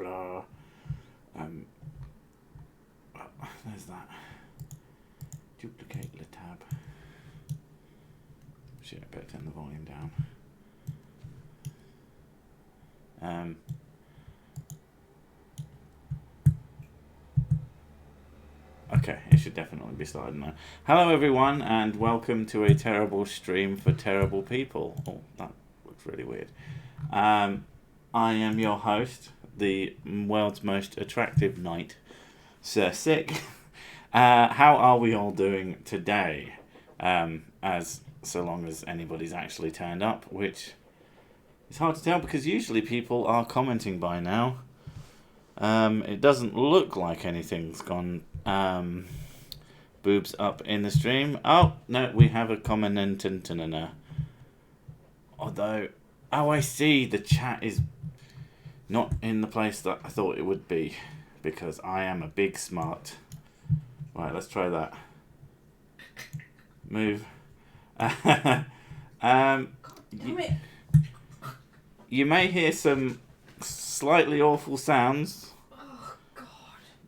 blah. There's that. Duplicate the tab. Shit, I better turn the volume down. Okay, it should definitely be starting now. Hello everyone, and welcome to a terrible stream for terrible people. Oh, that looks really weird. I am your host, the world's most attractive knight, Sir Sick. How are we all doing today? As so long as anybody's actually turned up, which is hard to tell because usually people are commenting by now. It doesn't look like anything's gone boobs up in the stream. Oh, no, we have a comment. Although, oh, I see, the chat is not in the place that I thought it would be because I am a big smart. Right, let's try that. Move. You may hear some slightly awful sounds. Oh, God.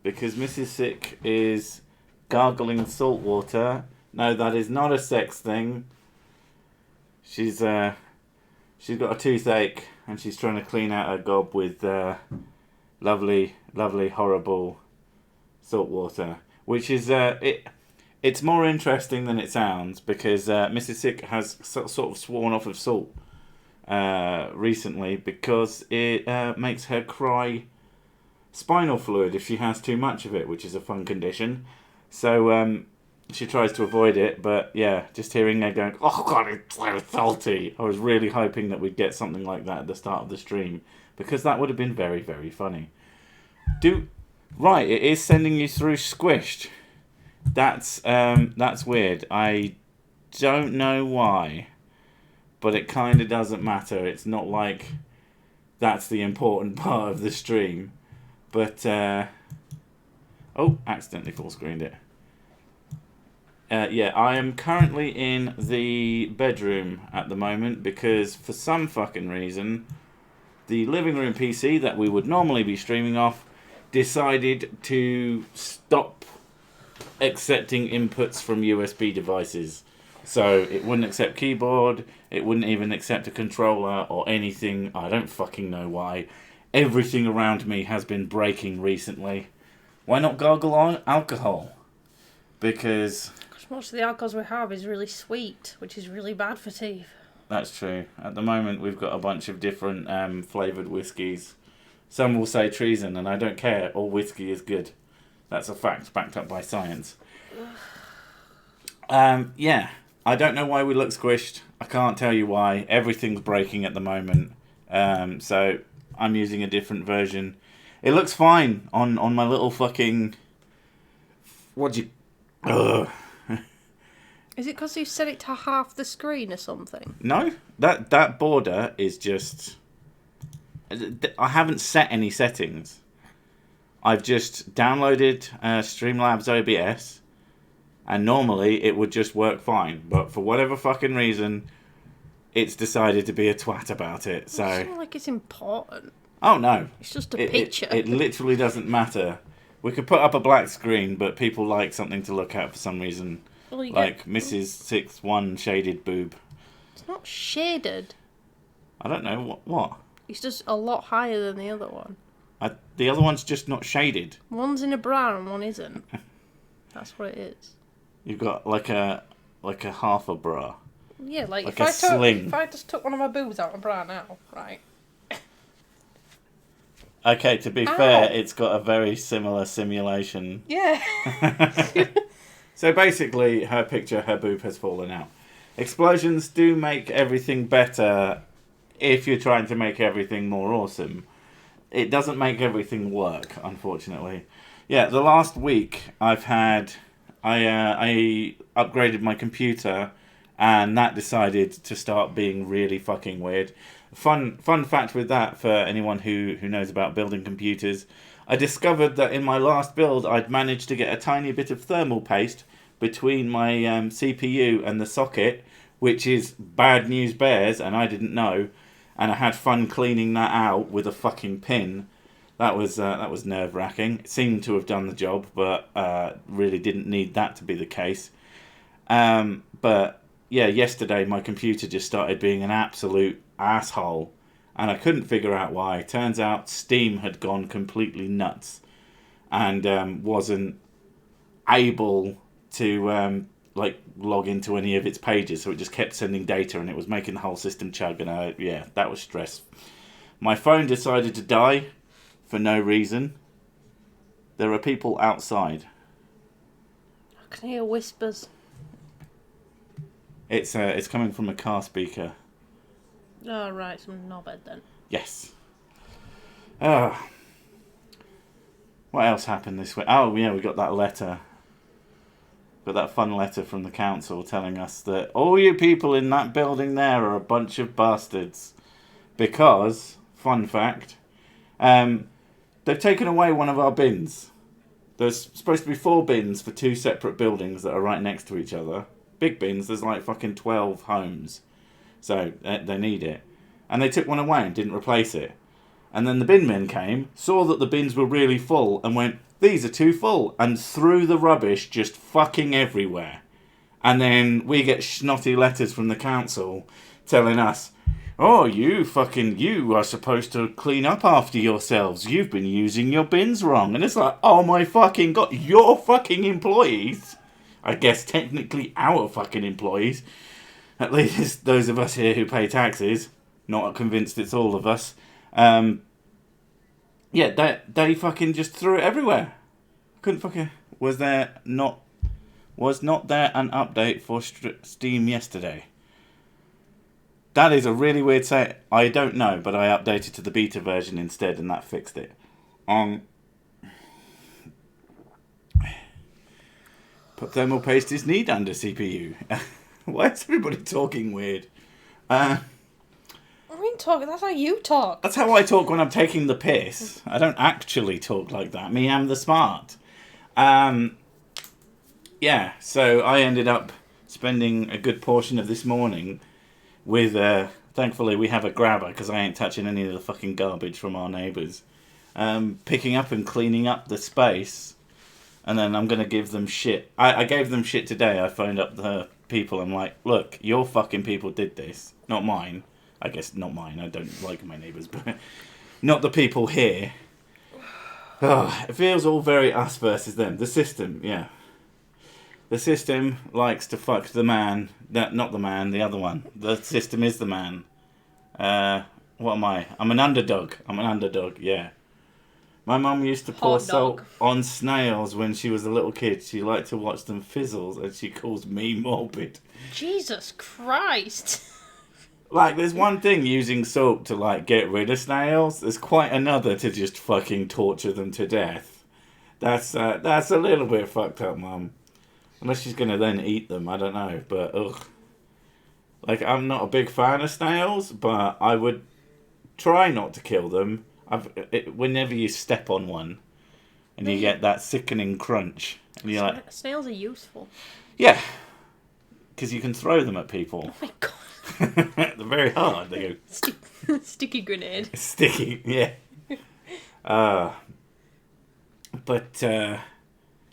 Because Mrs. Sick is gargling salt water. No, that is not a sex thing. She's got a toothache and she's trying to clean out her gob with lovely, horrible salt water. Which is it's more interesting than it sounds because Mrs. Sick has sort of sworn off of salt recently because it makes her cry spinal fluid if she has too much of it, which is a fun condition. So she tries to avoid it, but yeah, just hearing her going, oh God, it's so salty. I was really hoping that we'd get something like that at the start of the stream because that would have been very, very funny. Right, it is sending you through squished. That's weird. I don't know why, but it kind of doesn't matter. It's not like that's the important part of the stream. But oh, accidentally full screened it. Yeah, I am currently in the bedroom at the moment because for some fucking reason, the living room PC that we would normally be streaming off decided to stop accepting inputs from USB devices. So it wouldn't accept keyboard, it wouldn't even accept a controller or anything. I don't fucking know why. Everything around me has been breaking recently. Why not gargle on alcohol? Because Most of the alcohols we have is really sweet, which is really bad for teeth. that's true. At the moment we've got a bunch of different flavoured whiskies. Some will say treason, and I don't care. All whiskey is good. That's a fact, backed up by science. Yeah, I don't know why we look squished. I can't tell you why. Everything's breaking at the moment. So I'm using a different version. It looks fine on my little fucking... Ugh. Is it because you set it to half the screen or something? No, that border is just... I haven't set any settings. I've just downloaded Streamlabs OBS, and normally it would just work fine. But for whatever fucking reason, it's decided to be a twat about it. So It's not like it's important. oh no, It's just a picture. It literally doesn't matter. We could put up a black screen, but people like something to look at for some reason. Well, Like Mrs. 6'1" shaded boob. It's not shaded. I don't know what. It's just a lot higher than the other one. The other one's just not shaded. One's in a bra and one isn't. That's what it is. You've got like a half a bra. Yeah, like Like if a sling. if I just took one of my boobs out of my bra now, right? Okay, to be fair, it's got a very similar simulation. Yeah. So basically, her boob has fallen out. Explosions do make everything better if you're trying to make everything more awesome. It doesn't make everything work, unfortunately. Yeah, the last week I upgraded my computer, and that decided to start being really fucking weird. Fun fact with that for anyone who knows about building computers, I discovered that in my last build I'd managed to get a tiny bit of thermal paste between my CPU and the socket, which is bad news bears, and I didn't know. And I had fun cleaning that out with a fucking pin. That was nerve-wracking. It seemed to have done the job, but really didn't need that to be the case. But yeah, yesterday my computer just started being an absolute asshole, and I couldn't figure out why. Turns out Steam had gone completely nuts, and wasn't able to log into any of its pages, so it just kept sending data, and it was making the whole system chug. And that was stress. My phone decided to die for no reason. There are people outside. I can hear whispers. It's coming from a car speaker. Oh, right, some knobhead then. Yes. What else happened this week? Oh, yeah, we got that letter. Got that fun letter from the council telling us that all you people in that building there are a bunch of bastards. Because, fun fact, they've taken away one of our bins. There's supposed to be 4 bins for 2 separate buildings that are right next to each other. Big bins, there's like fucking 12 homes. So, they need it. And they took one away and didn't replace it. And then the bin men came, saw that the bins were really full, and went, these are too full, and threw the rubbish just fucking everywhere. And then we get snotty letters from the council telling us, oh, you are supposed to clean up after yourselves. You've been using your bins wrong. And it's like, oh my fucking God, your fucking employees. I guess technically our fucking employees. At least those of us here who pay taxes. Not convinced it's all of us. Yeah, they fucking just threw it everywhere. Couldn't fucking... Was not there an update for Steam yesterday? That is a really weird say. I don't know, but I updated to the beta version instead, and that fixed it. Put thermal paste is need under CPU. Why is everybody talking weird? I mean, talking. That's how you talk. That's how I talk when I'm taking the piss. I don't actually talk like that. Me, I'm the smart. Yeah, so I ended up spending a good portion of this morning with, thankfully we have a grabber because I ain't touching any of the fucking garbage from our neighbours. Picking up and cleaning up the space, and then I'm going to give them shit. I gave them shit today. I phoned up the people. I'm like, look, your fucking people did this, not mine. I guess not mine. I don't like my neighbours, but not the people here. Oh, it feels all very us versus them. The system, yeah. The system likes to fuck the man. Not the man, the other one. The system is the man. What am I? I'm an underdog, yeah. My mum used to pour salt on snails when she was a little kid. She liked to watch them fizzle, and she calls me morbid. Jesus Christ. Like, there's one thing using salt to, like, get rid of snails. There's quite another to just fucking torture them to death. That's a little bit fucked up, Mum. Unless she's going to then eat them, I don't know. But, ugh. Like, I'm not a big fan of snails, but I would try not to kill them. Whenever you step on one, and you get that sickening crunch. And you're like... Snails are useful. Yeah. Because you can throw them at people. Oh my God. They're very hard. They go sticky grenade. Sticky, yeah.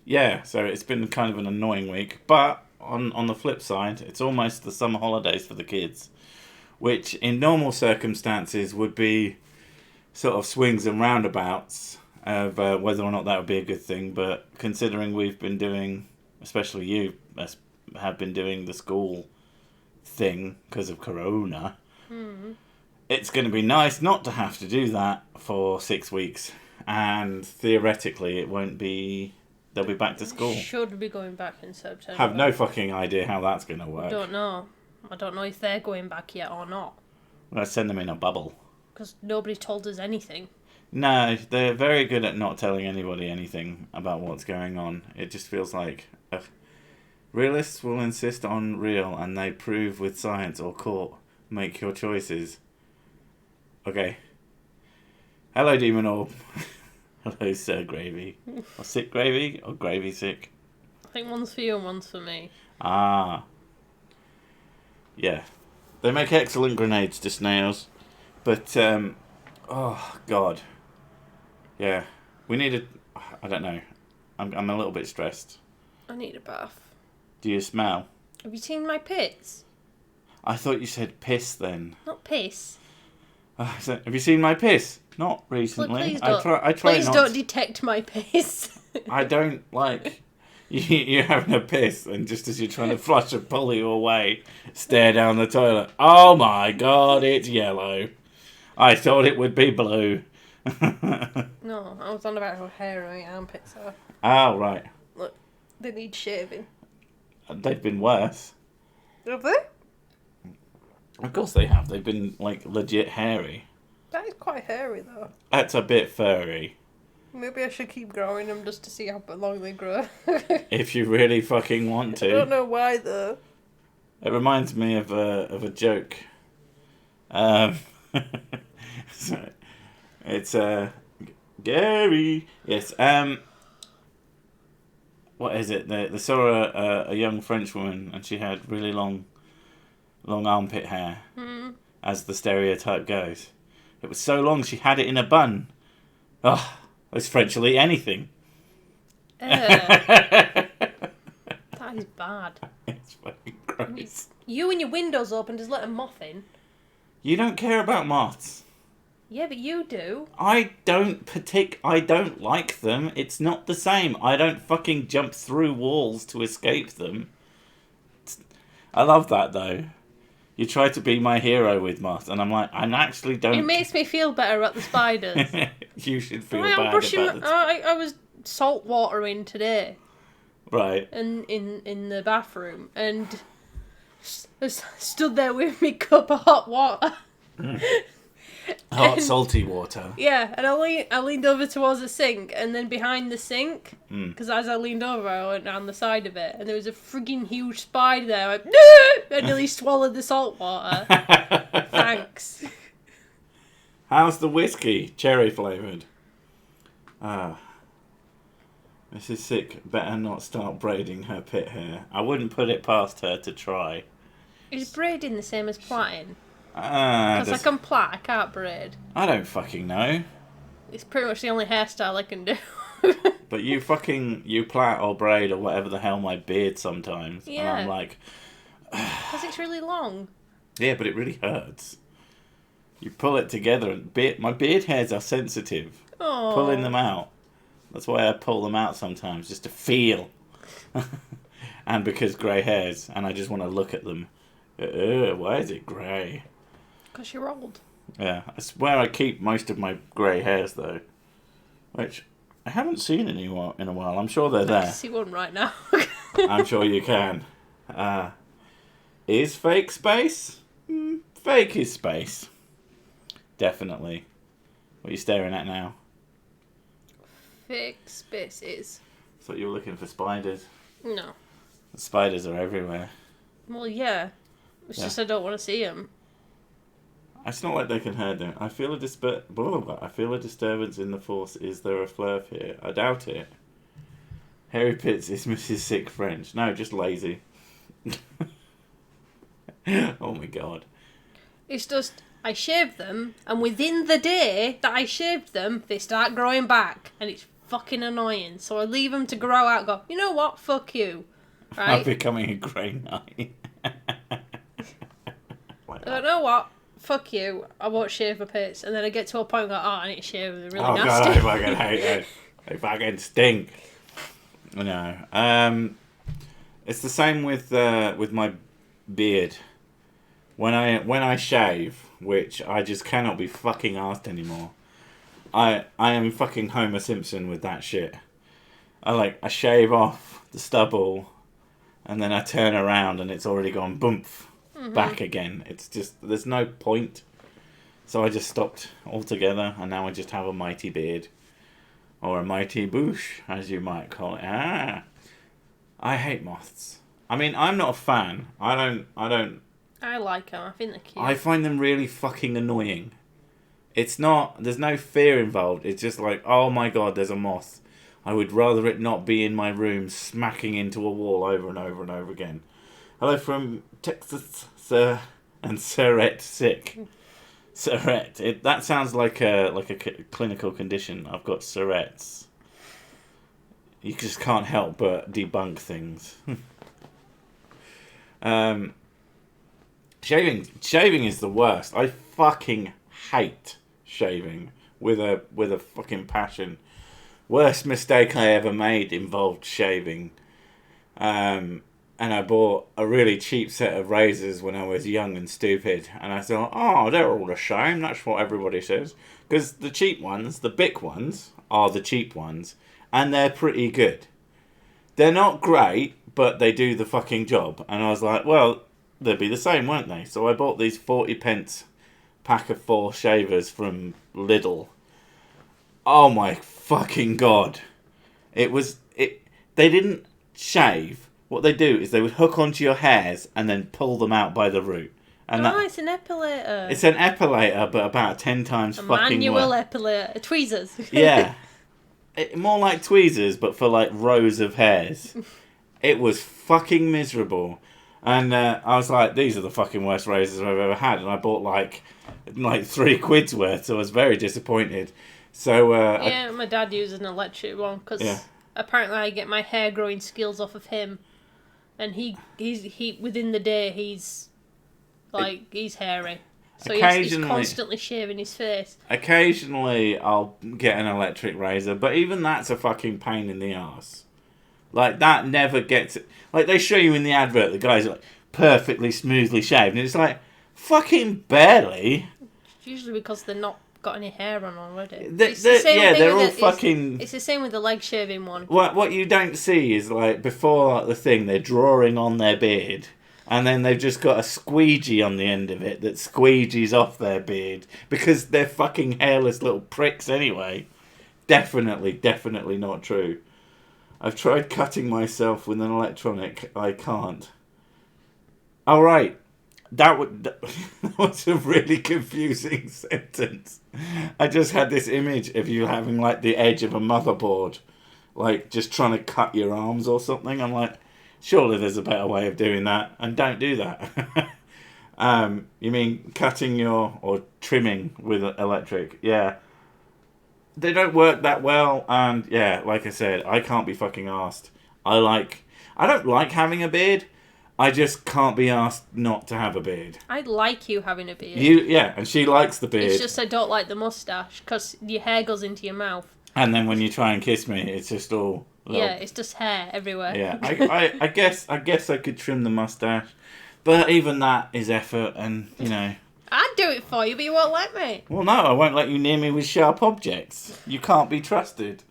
Yeah. So it's been kind of an annoying week. But on the flip side, it's almost the summer holidays for the kids, which in normal circumstances would be sort of swings and roundabouts of whether or not that would be a good thing. But considering we've been doing, especially you have been doing the school thing because of Corona, it's going to be nice not to have to do that for 6 weeks, and theoretically it won't be, they'll be back to school. Should be going back in September. Have no fucking idea how that's going to work. I don't know if they're going back yet or not. Let's send them in a bubble, because nobody told us anything. No, they're very good at not telling anybody anything about what's going on. It just feels like realists will insist on real, and they prove with science or court. Make your choices. Okay. Hello, Demon Orb. Hello, Sir Gravy. Or Sick Gravy? Or Gravy Sick? I think one's for you and one's for me. Ah. Yeah. They make excellent grenades to snails. But, oh, God. Yeah. We need a... I don't know. I'm a little bit stressed. I need a bath. Do you smell? Have you seen my pits? I thought you said piss then. Not piss. Have you seen my piss? Not recently. Please don't. I try Please not. don't detect my piss. I don't like you having a piss and just as you're trying to flush or pull you away, stare down the toilet. Oh my god, it's yellow. I thought it would be blue. No, I was on about how hairy my armpits are. Oh, right. Look, they need shaving. They've been worse. Have they? Of course they have. They've been, like, legit hairy. That is quite hairy, though. That's a bit furry. Maybe I should keep growing them just to see how long they grow. If you really fucking want to. I don't know why, though. It reminds me of a joke. So, it's Gary. Yes. What is it? They saw a young French woman and she had really long armpit hair, as the stereotype goes. It was so long she had it in a bun. Oh, those French will eat anything. That is bad. It's fucking gross. You and your windows open, just let a moth in. You don't care about moths. Yeah, but you do. I don't like them. It's not the same. I don't fucking jump through walls to escape them. I love that though. You try to be my hero with moths, and I'm like, I actually don't. It makes me feel better about the spiders. You should feel I'm bad brushing. about it. I was salt watering today. Right. And in the bathroom, and stood there with me cup of hot water. Hot, salty water. Yeah, and I leaned over towards the sink, and then behind the sink, because as I leaned over, I went down the side of it, and there was a frigging huge spider there. I nearly swallowed the salt water. Thanks. How's the whiskey? Cherry flavoured. Mrs. Sick better not start braiding her pit hair. I wouldn't put it past her to try. Is braiding the same as plaiting? Because I can plait, I can't braid. I don't fucking know. It's pretty much the only hairstyle I can do. But you plait or braid or whatever the hell my beard sometimes. Yeah. And I'm like... Because it's really long. Yeah, but it really hurts. You pull it together and my beard hairs are sensitive. Oh. Pulling them out. That's why I pull them out sometimes, just to feel. And because grey hairs, and I just want to look at them. Why is it grey? Because you're old. Yeah, I swear I keep most of my grey hairs though. Which I haven't seen in a while. I'm sure they're I there. can see one right now. I'm sure you can. Is fake space? Fake is space. Definitely. What are you staring at now? Fake spaces. I thought you were looking for spiders. No. The spiders are everywhere. Well, yeah. It's just I don't want to see them. It's not like they can hurt them. I feel a disturbance in the force. Is there a flirt here? I doubt it. Harry Pitts is Mrs. Sick French. No, just lazy. Oh my god. It's just, I shave them, and within the day that I shaved them, they start growing back, and it's fucking annoying. So I leave them to grow out and go, you know what, fuck you. Right? I'm becoming a grey knight. I don't know what, fuck you, I won't shave my pits. And then I get to a point where I go, oh, I need to shave them, they're really oh nasty. god, I fucking hate it. They fucking stink. No. It's the same with my beard. When I shave, which I just cannot be fucking arsed anymore. I am fucking Homer Simpson with that shit. I shave off the stubble, and then I turn around and it's already gone boomf back again. It's just there's no point. So I just stopped altogether, and now I just have a mighty beard, or a mighty bush, as you might call it. I hate moths. I mean, I'm not a fan. I don't. I like them, I think they're cute. I find them really fucking annoying. It's not... There's no fear involved. It's just like, oh my god, there's a moth. I would rather it not be in my room smacking into a wall over and over and over again. Hello from Texas, Sir, and Sirette Sick. Surette. That sounds like a clinical condition. I've got Surette's. You just can't help but debunk things. Shaving is the worst. I fucking hate shaving with a fucking passion. Worst mistake I ever made involved shaving. And I bought a really cheap set of razors when I was young and stupid. And I thought, oh, they're all the same. That's what everybody says. Because the cheap ones, the big ones, are the cheap ones. And they're pretty good. They're not great, but they do the fucking job. And I was like, well, they'd be the same, won't they? So I bought these 40p pack of 4 shavers from Lidl. Oh my fucking god. They didn't shave. What they do is they would hook onto your hairs and then pull them out by the root. And it's an epilator. It's an epilator, but about 10 times fucking manual worse. epilator. Tweezers. Yeah. More like tweezers, but for like rows of hairs. It was fucking miserable. And I was like, these are the fucking worst razors I've ever had. And I bought like £3 worth, so I was very disappointed. So my dad uses an electric one because apparently I get my hair growing skills off of him. And he within the day he's hairy. So he's constantly shaving his face. Occasionally I'll get an electric razor, but even that's a fucking pain in the arse. Like, that never gets... Like, they show you in the advert, the guy's like perfectly smoothly shaved, and it's like, fucking barely. It's usually because they're not got any hair on already. They're all fucking... It's the same with the leg shaving one. What you don't see is, like, before the thing, they're drawing on their beard, and then they've just got a squeegee on the end of it that squeegees off their beard, because they're fucking hairless little pricks anyway. Definitely not true. I've tried cutting myself with an electronic. I can't. All right. That was a really confusing sentence. I just had this image of you having, like, the edge of a motherboard, like, just trying to cut your arms or something. I'm like, surely there's a better way of doing that, and don't do that. You mean cutting or trimming with electric? Yeah. They don't work that well, and yeah, like I said, I can't be fucking arsed. I don't like having a beard. I just can't be asked not to have a beard. I like you having a beard. And she likes the beard. It's just I don't like the moustache, because your hair goes into your mouth. And then when you try and kiss me, it's just all... Yeah, it's just hair everywhere. Yeah, I guess I could trim the moustache, but even that is effort, and, you know... I'd do it for you, but you won't let me. Well, no, I won't let you near me with sharp objects. You can't be trusted.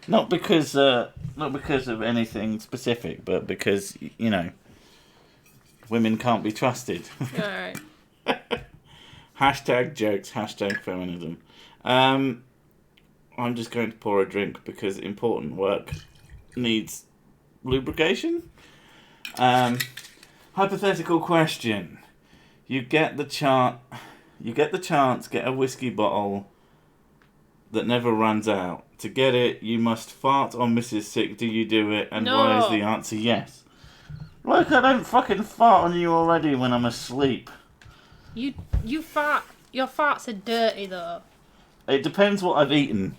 Not because of anything specific, but because, you know... Women can't be trusted. Alright. Hashtag jokes, hashtag feminism. I'm just going to pour a drink because important work needs lubrication. Hypothetical question. You get the chance, get a whiskey bottle that never runs out. To get it, you must fart on Mrs. Sick. Do you do it? And why is the answer yes? Look, I don't fucking fart on you already when I'm asleep. You fart. Your farts are dirty, though. It depends what I've eaten.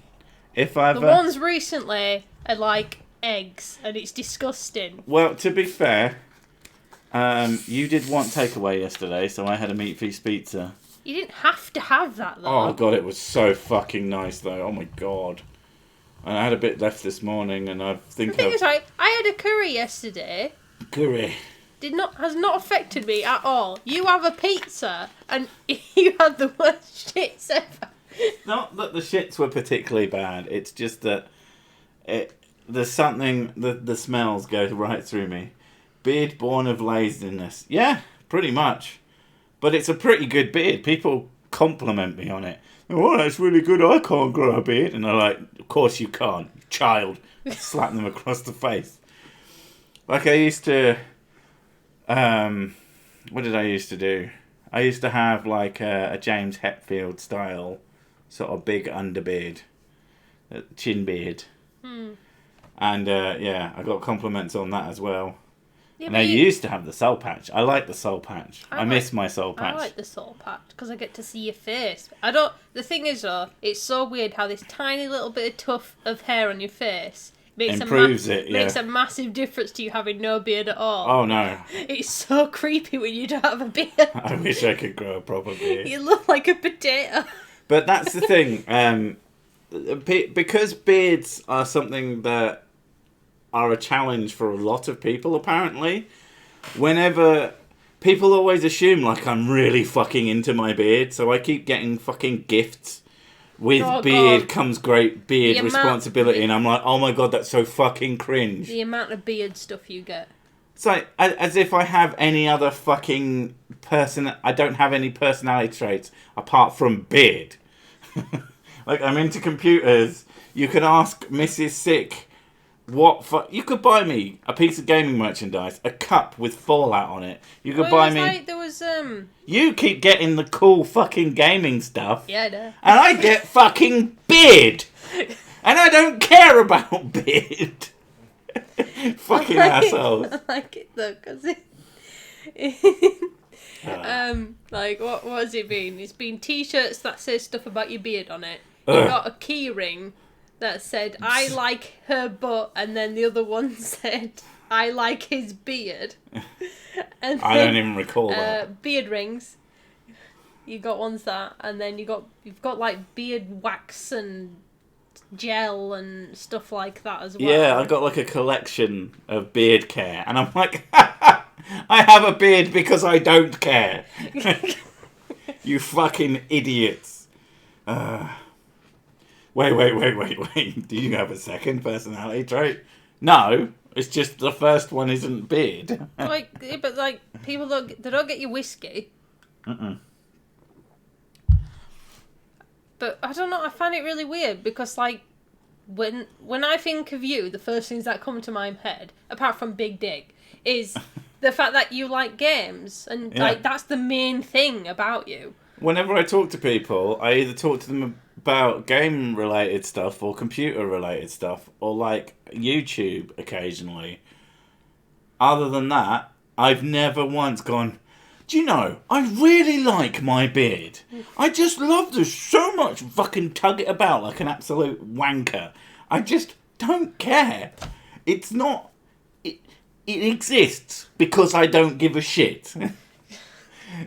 The ones recently are like eggs, and it's disgusting. Well, to be fair, you did want takeaway yesterday, so I had a meat feast pizza. You didn't have to have that, though. Oh, God, it was so fucking nice, though. Oh, my God. And I had a bit left this morning, and I think... The thing is, I had a curry yesterday... Curry. Has not affected me at all. You have a pizza and you had the worst shits ever. Not that the shits were particularly bad. It's just that there's something the smells go right through me. Beard born of laziness. Yeah, pretty much. But it's a pretty good beard. People compliment me on it. Oh, that's really good. I can't grow a beard. And they're like, of course you can't, child. Slap them across the face. Like I used to, what did I used to do? I used to have like a James Hetfield style sort of big underbeard, chin beard. And yeah, I got compliments on that as well. Yeah, Now, you used to have the soul patch. I like the soul patch. I miss my soul patch. I like the soul patch because I get to see your face. I don't. The thing is, though, it's so weird how this tiny little bit of tuft of hair on your face Improves it, yeah. makes a massive difference to you having no beard at all. Oh, no. It's so creepy when you don't have a beard. I wish I could grow a proper beard. You look like a potato. But that's the thing. Because beards are something that are a challenge for a lot of people, apparently. Whenever people always assume like I'm really fucking into my beard, so I keep getting fucking gifts with beard comes great beard responsibility, and I'm like, oh my god, that's so fucking cringe. The amount of beard stuff you get. It's like as if I have any other fucking person. I don't have any personality traits apart from beard. Like, I'm into computers. You could ask Mrs. Sick. You could buy me a piece of gaming merchandise, a cup with Fallout on it. You could buy me. Like, there was You keep getting the cool fucking gaming stuff. Yeah, I know. And I get fucking beard, and I don't care about beard. Fucking assholes. I like it though, because like what has it been? It's been T-shirts that says stuff about your beard on it. You got a key ring that said, I like her butt, and then the other one said, I like his beard. And I don't even recall that. Beard rings. You got ones that, and then you've got like beard wax and gel and stuff like that as well. Yeah, I got like a collection of beard care, and I'm like, I have a beard because I don't care. You fucking idiots. Wait. Do you have a second personality trait? No, it's just the first one isn't beard. But people don't get you whiskey. But I don't know, I find it really weird because like when I think of you, the first things that come to my head, apart from Big Dick, is the fact that you like games, and like that's the main thing about you. Whenever I talk to people, I either talk to them about game-related stuff or computer-related stuff, or like YouTube occasionally. Other than that, I've never once gone, do you know, I really like my beard. I just love this so much, fucking tug it about like an absolute wanker. I just don't care. It's not... It exists because I don't give a shit.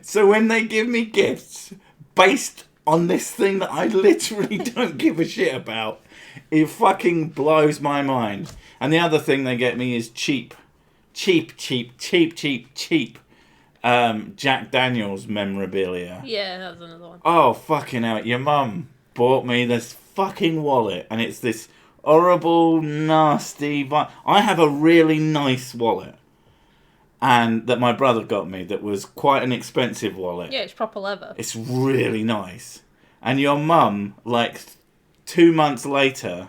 So when they give me gifts based on this thing that I literally don't give a shit about, it fucking blows my mind. And the other thing they get me is cheap Jack Daniels memorabilia. Yeah, that was another one. Oh, fucking hell. Your mum bought me this fucking wallet, and it's this horrible, nasty... I have a really nice wallet, and that my brother got me that was quite an expensive wallet. Yeah, it's proper leather. It's really nice. And your mum, like, 2 months later,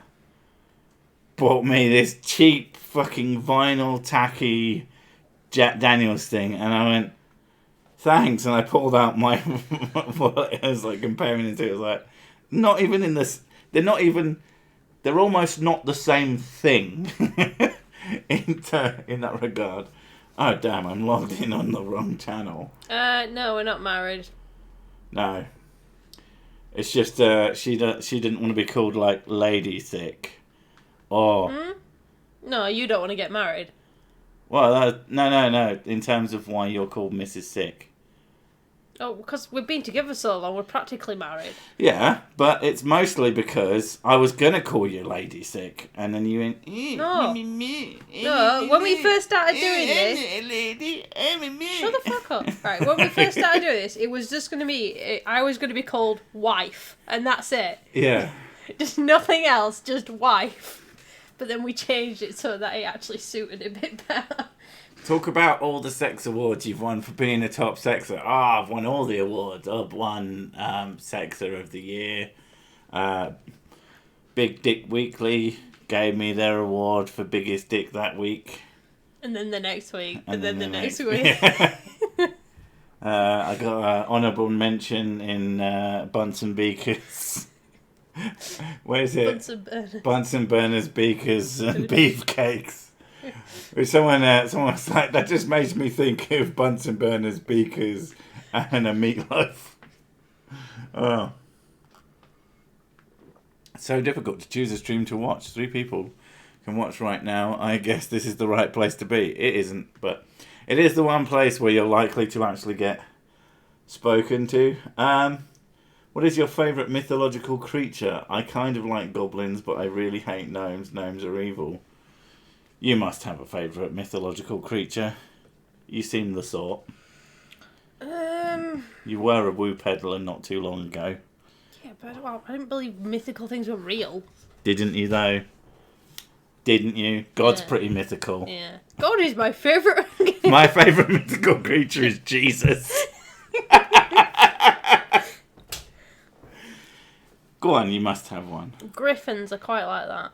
bought me this cheap fucking vinyl tacky Jack Daniels thing, and I went, thanks, and I pulled out my wallet. I was like comparing it to it. I was like, not even in this. They're almost not the same thing in that regard. Oh damn! I'm logged in on the wrong channel. No, we're not married. No, it's just she didn't want to be called like Lady Sick, or. No, you don't want to get married. Well, no. In terms of why you're called Mrs. Sick. Oh, because we've been together so long, we're practically married. Yeah, but it's mostly because I was going to call you Lady Sick, and then you went... No, when we first started doing this... Shut the fuck up. Right, when we first started doing this, it was just going to be... I was going to be called Wife, and that's it. Yeah. Just nothing else, just Wife. But then we changed it so that it actually suited a bit better. Talk about all the sex awards you've won for being a top sexer. I've won all the awards. I've won Sexer of the Year. Big Dick Weekly gave me their award for biggest dick that week. And then the next week. And then the next week. Yeah. I got an honourable mention in Bunsen Beakers. Where is it? Bunsen Burners. Bunsen Burners, Beakers, and Beefcakes. Someone was like, that just makes me think of Bunsen burners, beakers, and a meatloaf. Oh. It's so difficult to choose a stream to watch. 3 people can watch right now. I guess this is the right place to be. It isn't, but it is the one place where you're likely to actually get spoken to. What is your favourite mythological creature? I kind of like goblins, but I really hate gnomes. Gnomes are evil. You must have a favourite mythological creature. You seem the sort. You were a woo peddler not too long ago. Yeah, but I didn't believe mythical things were real. Didn't you, though? Didn't you? God's pretty mythical. Yeah. God is my favourite. My favourite mythical creature is Jesus. Go on, you must have one. Griffins are quite like that.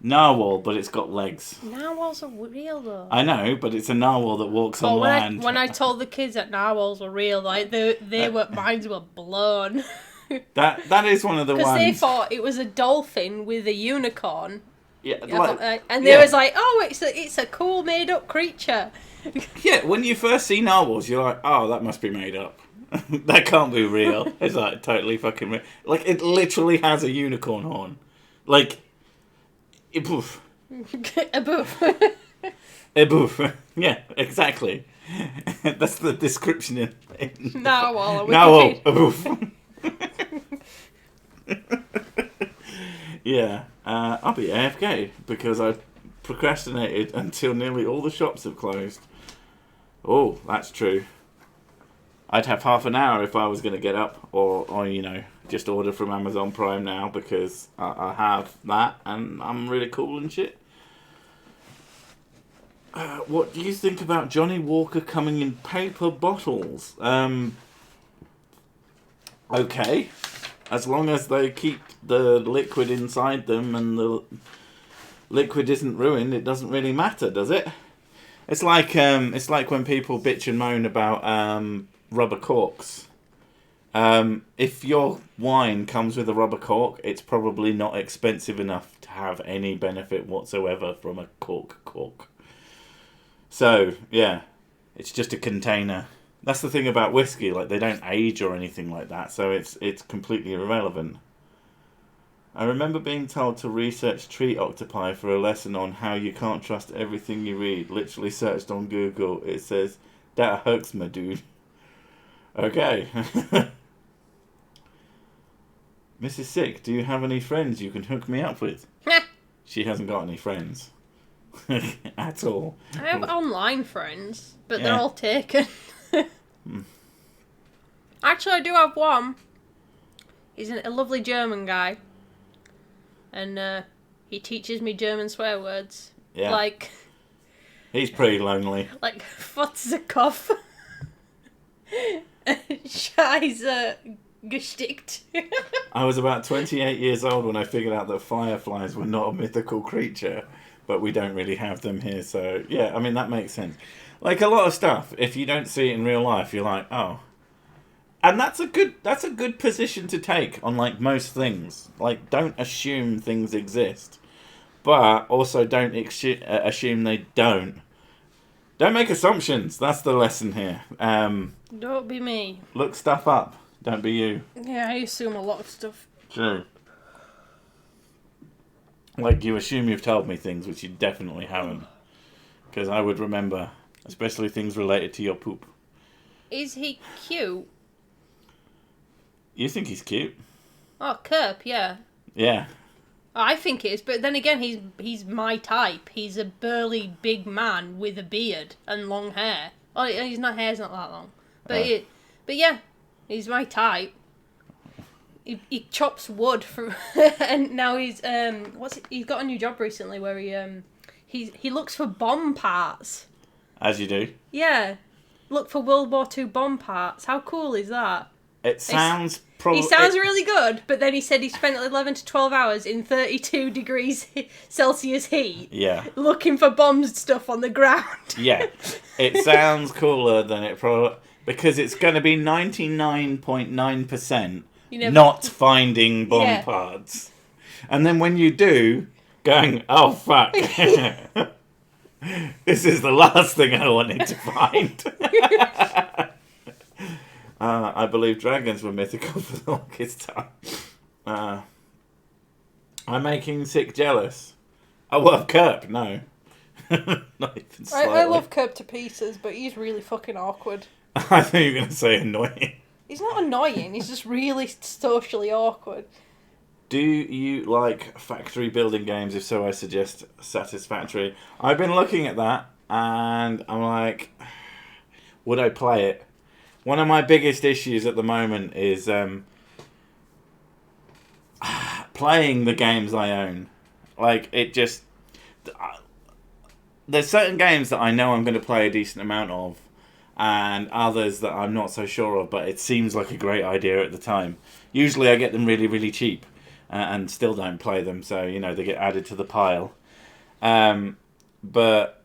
Narwhal, but it's got legs. Narwhals are real, though. I know, but it's a narwhal that walks on land. When I told the kids that narwhals were real, like they were minds were blown. That is one of the ones. Because they thought it was a dolphin with a unicorn. Yeah, and they was like, oh, it's a cool made up creature. Yeah, when you first see narwhals, you're like, oh, that must be made up. That can't be real. It's like totally fucking real. Like, it literally has a unicorn horn. Like, a boof. A boof. A boof. Yeah, exactly. That's the description in Narwhal. Narwhal, a boof. Yeah, I'll be AFK because I procrastinated until nearly all the shops have closed. Oh, that's true. I'd have half an hour if I was going to get up or just order from Amazon Prime now because I have that and I'm really cool and shit. What do you think about Johnny Walker coming in paper bottles? Okay. As long as they keep the liquid inside them and the liquid isn't ruined, it doesn't really matter, does it? It's like when people bitch and moan about rubber corks. If your wine comes with a rubber cork, it's probably not expensive enough to have any benefit whatsoever from a cork. So, yeah, it's just a container. That's the thing about whiskey, like they don't age or anything like that, so it's completely irrelevant. I remember being told to research tree octopi for a lesson on how you can't trust everything you read. Literally searched on Google. It says, that hoax, my dude. Okay. Mrs. Sick, do you have any friends you can hook me up with? She hasn't got any friends. At all. I have online friends, but they're all taken. Actually, I do have one. He's a lovely German guy. And he teaches me German swear words. Yeah. Like... He's pretty lonely. Like, Fotzekopf. Scheiße gestickt. I was about 28 years old when I figured out that fireflies were not a mythical creature, but we don't really have them here, so yeah, I mean, that makes sense. Like, a lot of stuff, if you don't see it in real life, you're like, oh. And that's a good position to take on, like, most things. Like, don't assume things exist, but also don't assume they don't. Don't make assumptions. That's the lesson here. Don't be me. Look stuff up. Don't be you. Yeah, I assume a lot of stuff. True. Like, you assume you've told me things which you definitely haven't. Because I would remember, especially things related to your poop. Is he cute? You think he's cute? Oh, Kerp, yeah. Yeah. I think it is, but then again, he's my type. He's a burly, big man with a beard and long hair. Oh, hair's not that long. But yeah, he's my type. He chops wood from, and now he's he's got a new job recently where he looks for bomb parts. As you do. Yeah, look for World War II bomb parts. How cool is that? It sounds He sounds really good, but then he said he spent 11 to 12 hours in 32 degrees Celsius heat. Yeah. Looking for bomb stuff on the ground. Yeah. It sounds cooler than it probably... Because it's going to be 99.9% not finding bomb parts. And then when you do, going, oh, fuck. This is the last thing I wanted to find. I believe dragons were mythical for the longest time. I'm making Sick jealous. I love Kirk, no. Not even slightly. I love Curb to pieces, but he's really fucking awkward. I thought you were going to say annoying. He's not annoying, he's just really socially awkward. Do you like factory building games? If so, I suggest Satisfactory. I've been looking at that, and I'm like, would I play it? One of my biggest issues at the moment is playing the games I own. Like, it just... There's certain games that I know I'm going to play a decent amount of, and others that I'm not so sure of, but it seems like a great idea at the time. Usually I get them really, really cheap, and still don't play them, so, you know, they get added to the pile. But,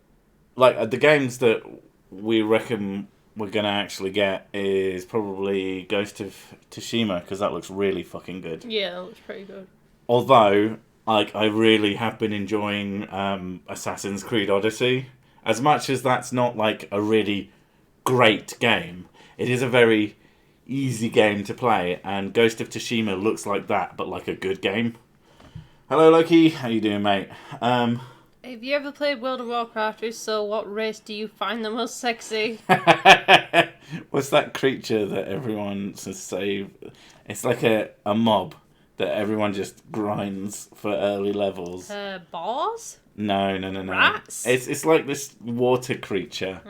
like, the games that we reckon we're going to actually get is probably Ghost of Tsushima, because that looks really fucking good. Yeah, that looks pretty good. Although, like, I really have been enjoying Assassin's Creed Odyssey. As much as that's not, like, a really great game, it is a very easy game to play, and Ghost of Tsushima looks like that, but like a good game. Hello, Loki. How you doing, mate? Have you ever played World of Warcraft? If so, what race do you find the most sexy? What's that creature that everyone says save? It's like a mob that everyone just grinds for early levels. Boars? No. Rats? It's like this water creature.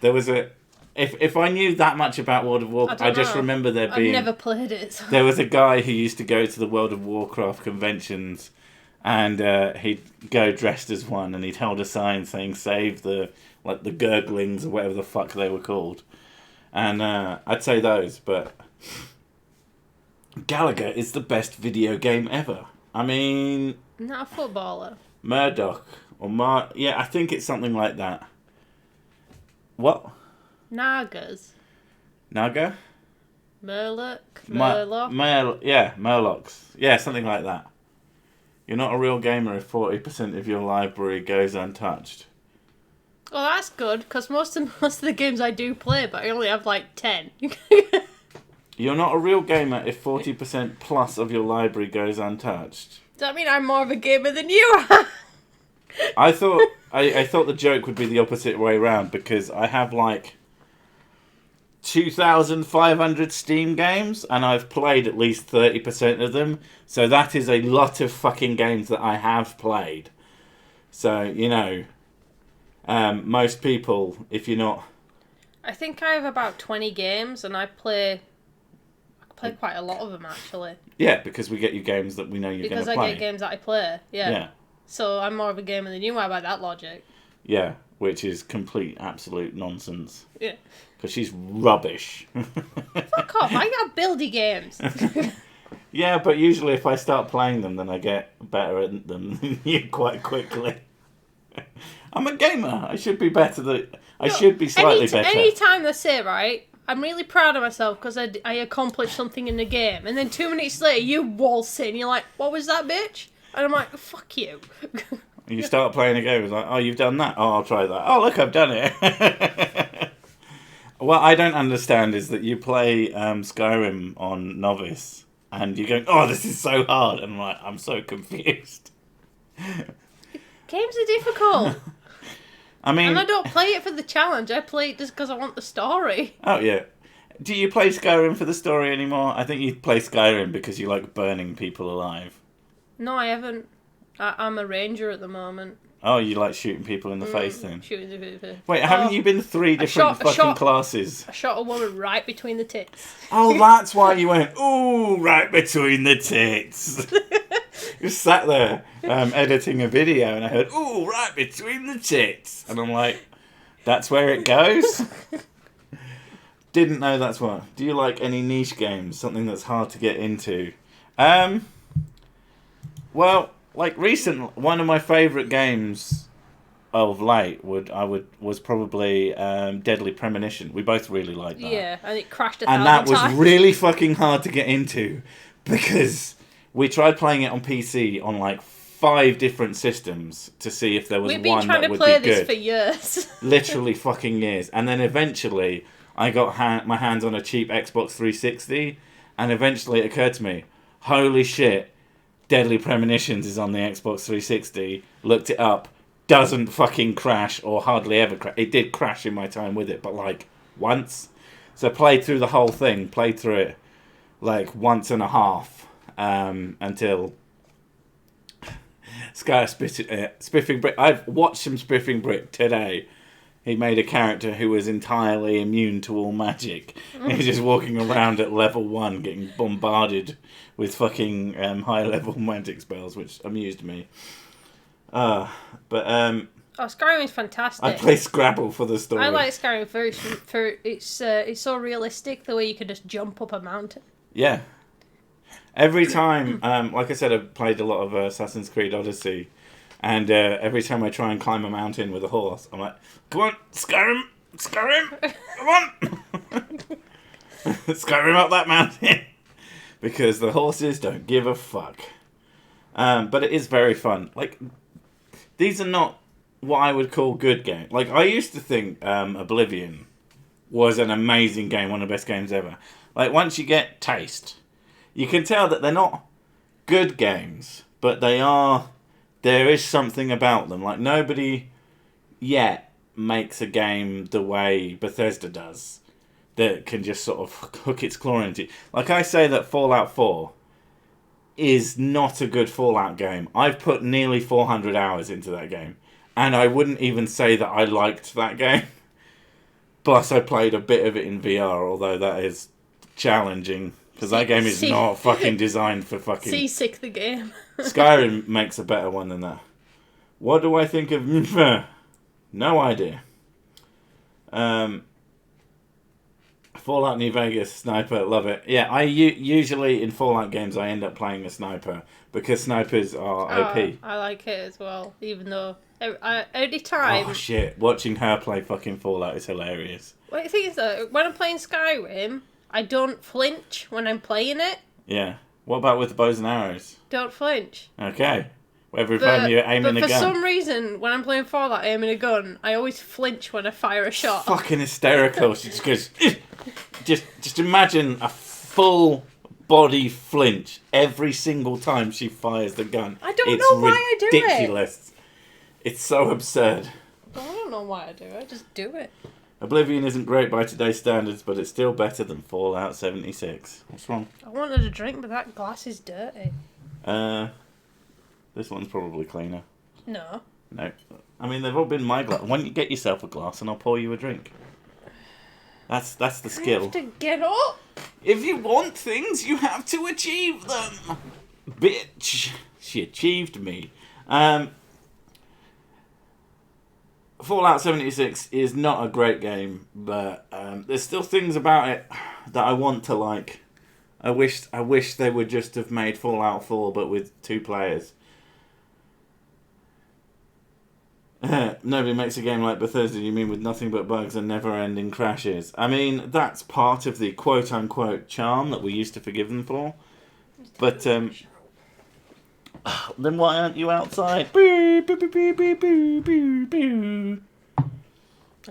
There was a... If I knew that much about World of Warcraft, I just remember there being... I've never played it. So. There was a guy who used to go to the World of Warcraft conventions, and he'd go dressed as one, and he'd held a sign saying "Save the Gurglings" or whatever the fuck they were called. And I'd say those, but Gallagher is the best video game ever. I mean... Not a footballer. Murdoch. Yeah, I think it's something like that. What? Nagas. Naga? Murloc? Murlocs. Yeah, something like that. You're not a real gamer if 40% of your library goes untouched. Well, that's good, because most of the games I do play, but I only have like 10. You're not a real gamer if 40% plus of your library goes untouched. Does that mean I'm more of a gamer than you are? I thought the joke would be the opposite way around, because I have like 2,500 Steam games, and I've played at least 30% of them. So that is a lot of fucking games that I have played. So, you know, most people, if you're not... I think I have about 20 games, and I play quite a lot of them, actually. Yeah, because we get you games that we know you're going to play. Because I get games that I play, yeah. So I'm more of a gamer than you are by that logic. Yeah, which is complete, absolute nonsense. Yeah. Because she's rubbish. Fuck off, I got buildy games. Yeah, but usually if I start playing them, then I get better at them than you quite quickly. I'm a gamer. I should be better than... I should be slightly better. Any time I say, right, I'm really proud of myself because I accomplished something in the game, and then 2 minutes later you waltz in, you're like, what was that, bitch? And I'm like, fuck you. You start playing a game, it's like, oh, you've done that? Oh, I'll try that. Oh, look, I've done it. What I don't understand is that you play Skyrim on Novice, and you're going, oh, this is so hard. And I'm like, I'm so confused. Games are difficult. I mean... And I don't play it for the challenge, I play it just because I want the story. Oh, yeah. Do you play Skyrim for the story anymore? I think you play Skyrim because you like burning people alive. No, I haven't. I'm a ranger at the moment. Oh, you like shooting people in the face then? Shooting the people. Wait, haven't you been 3 different classes? I shot a woman right between the tits. Oh, that's why you went, ooh, right between the tits. You sat there editing a video and I heard, ooh, right between the tits. And I'm like, that's where it goes? Didn't know that's what. Do you like any niche games? Something that's hard to get into? Well, like one of my favourite games of late was probably Deadly Premonition. We both really liked that. Yeah, and it crashed 1,000 times. And that times. was really fucking hard to get into because we tried playing it on PC on like 5 different systems to see if there was We've been one trying that to would play be this good. for years. Literally fucking years. And then eventually I got my hands on a cheap Xbox 360, and eventually it occurred to me, holy shit, Deadly Premonitions is on the Xbox 360. Looked it up. Doesn't fucking crash, or hardly ever crash. It did crash in my time with it, but like once. So played through the whole thing. Played through it like once and a half until Sky Spiffing Brick. I've watched some Spiffing Brick today. He made a character who was entirely immune to all magic. He's just walking around at level 1 getting bombarded with fucking high level magic spells, which amused me. Oh, Skyrim is fantastic. I play Scrabble for the story. I like Skyrim for it's so realistic the way you can just jump up a mountain. Yeah. Every time, like I said, I've played a lot of Assassin's Creed Odyssey, and every time I try and climb a mountain with a horse, I'm like, come on, Skyrim, come on. Skyrim up that mountain. Because the horses don't give a fuck. But it is very fun. Like, these are not what I would call good games. Like, I used to think Oblivion was an amazing game, one of the best games ever. Like, once you get taste, you can tell that they're not good games, but there is something about them. Like, nobody yet makes a game the way Bethesda does that can just sort of hook its claw into it. Like, I say that Fallout 4 is not a good Fallout game. I've put nearly 400 hours into that game, and I wouldn't even say that I liked that game. Plus, I played a bit of it in VR, although that is challenging, because that game is not fucking designed for fucking... Seasick the game. Skyrim makes a better one than that. What do I think of... No idea. Fallout New Vegas, sniper, love it. Yeah, I usually in Fallout games I end up playing a sniper, because snipers are OP. I like it as well, even though every time... Oh shit, watching her play fucking Fallout is hilarious. Well, the thing is though, when I'm playing Skyrim, I don't flinch when I'm playing it. Yeah. What about with the bows and arrows? Don't flinch. Okay. Every time you're aiming a gun. But for some reason, when I'm playing Fallout aiming a gun, I always flinch when I fire a shot. Fucking hysterical. She just goes... Just imagine a full body flinch every single time she fires the gun. I don't know why I do it. It's ridiculous. It's so absurd. I don't know why I do it. I just do it. Oblivion isn't great by today's standards, but it's still better than Fallout 76. What's wrong? I wanted a drink, but that glass is dirty. This one's probably cleaner. No. No. I mean, they've all been my glass. Why don't you get yourself a glass and I'll pour you a drink? That's the skill. I have to get up. If you want things, you have to achieve them. Bitch. She achieved me. Fallout 76 is not a great game, but there's still things about it that I want to like. I wish they would just have made Fallout 4, but with 2 players. Nobody makes a game like Bethesda, you mean, with nothing but bugs and never-ending crashes. I mean, that's part of the quote-unquote charm that we used to forgive them for. But, then why aren't you outside? Boo, boo, boo, boo, boo, boo, boo, boo.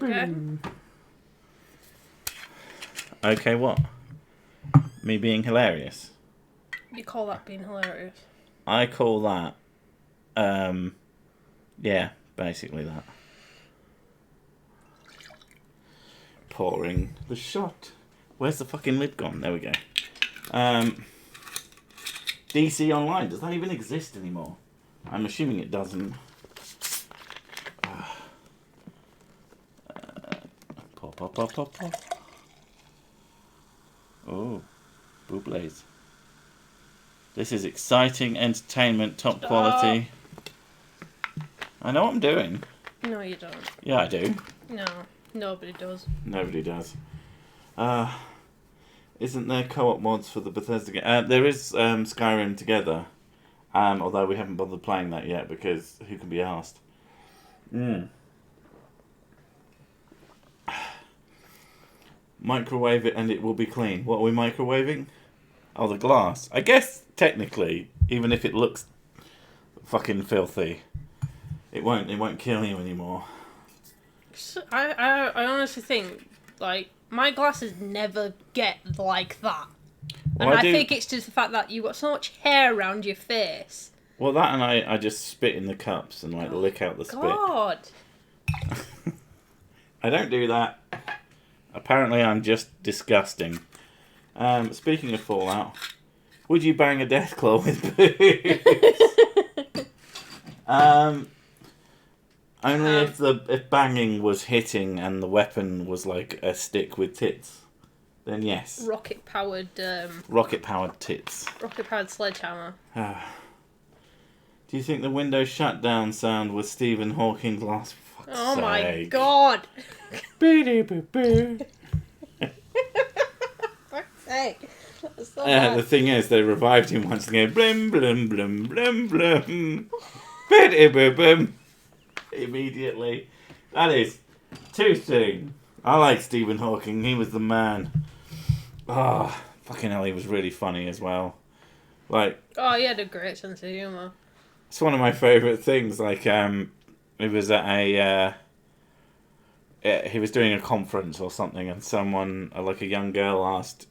Okay. Okay, what? Me being hilarious? You call that being hilarious? I call that, yeah, basically that. Pouring the shot. Where's the fucking lid gone? There we go. DC Online, does that even exist anymore? I'm assuming it doesn't. Pop, pop, pop, pop, pop. Oh, boublés. This is exciting entertainment, top quality. I know what I'm doing. No, you don't. Yeah, I do. No, nobody does. Nobody does. Isn't there co-op mods for the Bethesda game? There is Skyrim Together, although we haven't bothered playing that yet because who can be asked? Microwave it and it will be clean. What are we microwaving? Oh, the glass. I guess, technically, even if it looks fucking filthy. It won't kill you anymore. I honestly think, like, my glasses never get like that. Well, And I think it's just the fact that you've got so much hair around your face. Well, that and I just spit in the cups and like lick out the God. spit. I don't do that. Apparently, I'm just disgusting. Speaking of Fallout, would you bang a Deathclaw with boobs? Only if banging was hitting and the weapon was like a stick with tits, then yes. Rocket powered tits. Rocket powered sledgehammer. Do you think the Windows shutdown sound was Stephen Hawking's last fuck's Oh sake? my god! Fuck's sake. That's so bad. The thing is, they revived him once again. Blim, blim, blim, blim, blim. Biddy, bim, bim. Immediately. That is too soon. I like Stephen Hawking. He was the man. Oh, fucking hell, he was really funny as well. Like, Oh, he had a great sense of humour. it's one of my favourite things. Like, it was at he was doing a conference or something, and someone, like a young girl, asked,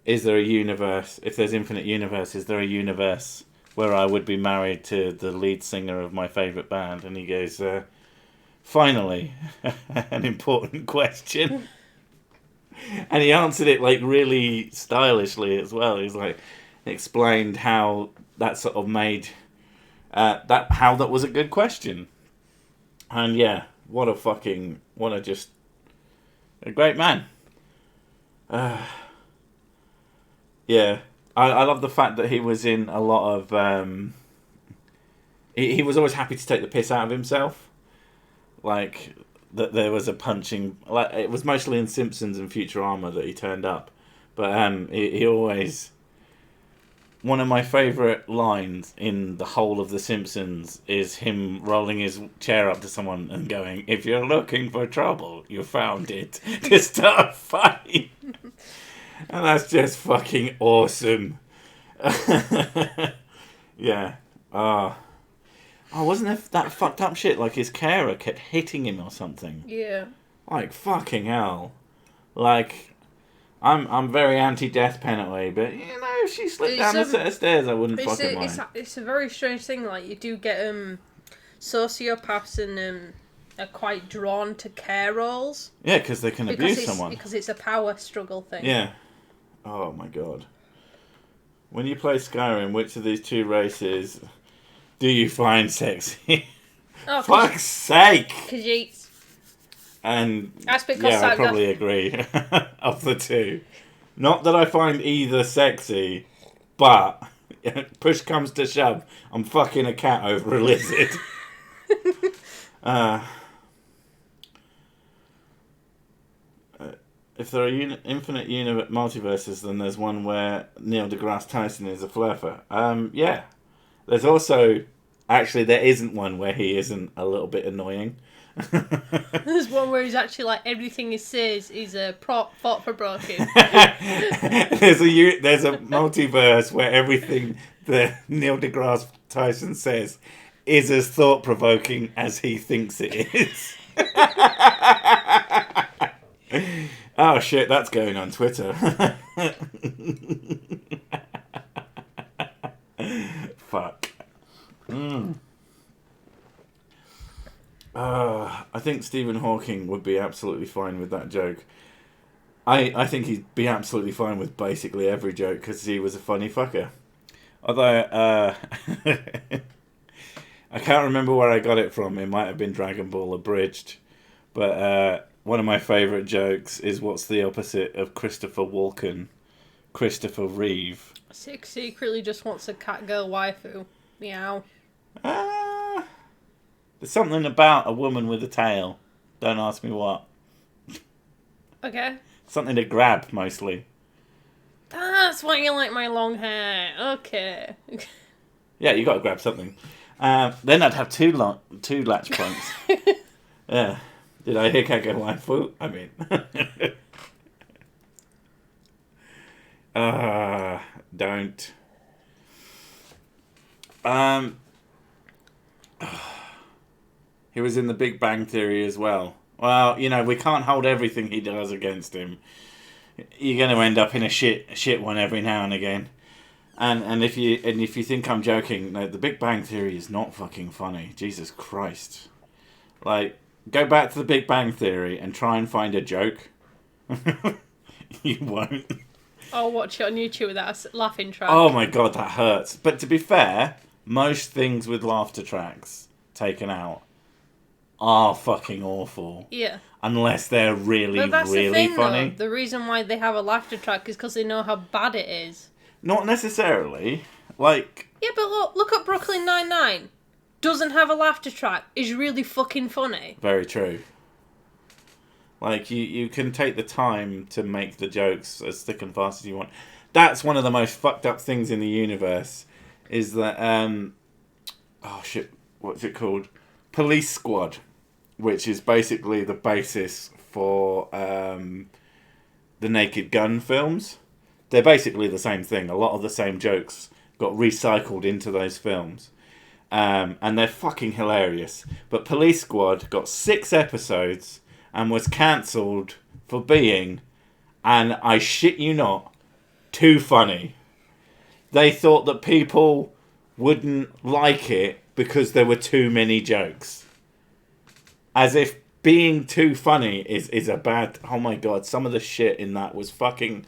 is there a universe, if there's infinite universe, is there a universe where I would be married to the lead singer of my favourite band? And he goes, finally, an important question. And he answered it like really stylishly as well. He's like, explained how that sort of made how that was a good question. And yeah, what a great man. Yeah, I love the fact that he was in a lot of he was always happy to take the piss out of himself. Like, that there was a punching, like, it was mostly in Simpsons and Futurama that he turned up, but he always, one of my favourite lines in the whole of The Simpsons is him rolling his chair up to someone and going, "If you're looking for trouble, you found it," to start a fight. And that's just fucking awesome. Yeah. Oh, wasn't there that fucked up shit? Like, his carer kept hitting him or something. Yeah. Like, fucking hell. Like, I'm very anti-death penalty, but, you know, if she slipped down a set of stairs, I wouldn't fucking mind. It's a very strange thing. Like, you do get sociopaths and are quite drawn to care roles. Yeah, because they can abuse someone. Because it's a power struggle thing. Yeah. Oh, my God. When you play Skyrim, which of these two races do you find sexy? Oh, fuck's sake! Khajiits. And that's because yeah, I probably agree. Of the two, not that I find either sexy, but push comes to shove, I'm fucking a cat over a lizard. If there are infinite multiverses, then there's one where Neil deGrasse Tyson is a fluffer. Yeah. There's also, actually, there isn't one where he isn't a little bit annoying. There's one where he's actually like, everything he says is a thought for broken. There's a multiverse where everything that Neil deGrasse Tyson says is as thought provoking as he thinks it is. Oh shit, that's going on Twitter. Fuck. I think Stephen Hawking would be absolutely fine with that joke. I think he'd be absolutely fine with basically every joke because he was a funny fucker. Although, I can't remember where I got it from. It might have been Dragon Ball Abridged. But one of my favourite jokes is, what's the opposite of Christopher Walken? Christopher Reeve. Six secretly just wants a cat girl waifu. Meow. There's something about a woman with a tail. Don't ask me what. Okay. Something to grab, mostly. That's why you like my long hair. Okay. Yeah, you got to grab something. Then I'd have two latch points. Yeah. Did I hear cat girl waifu? I mean. Don't. Um, he was in The Big Bang Theory as well. Well, you know, we can't hold everything he does against him. You're going to end up in a shit one every now and again. And if you think I'm joking, no, The Big Bang Theory is not fucking funny. Jesus Christ. Like, go back to The Big Bang Theory and try and find a joke. You won't. I'll watch it on YouTube with that laughing track. Oh my god, that hurts. But to be fair, most things with laughter tracks taken out are fucking awful. Yeah. Unless they're really, but that's really the thing, funny. Though. The reason why they have a laughter track is because they know how bad it is. Not necessarily. Like... Yeah, but look at Brooklyn Nine-Nine. Doesn't have a laughter track. Is really fucking funny. Very true. Like, you can take the time to make the jokes as thick and fast as you want. That's one of the most fucked up things in the universe. Is that, oh shit, what's it called? Police Squad. Which is basically the basis for the Naked Gun films. They're basically the same thing. A lot of the same jokes got recycled into those films. And they're fucking hilarious. But Police Squad got 6 episodes and was cancelled for being, and I shit you not, too funny. They thought that people wouldn't like it because there were too many jokes. As if being too funny is a bad... Oh my god, some of the shit in that was fucking...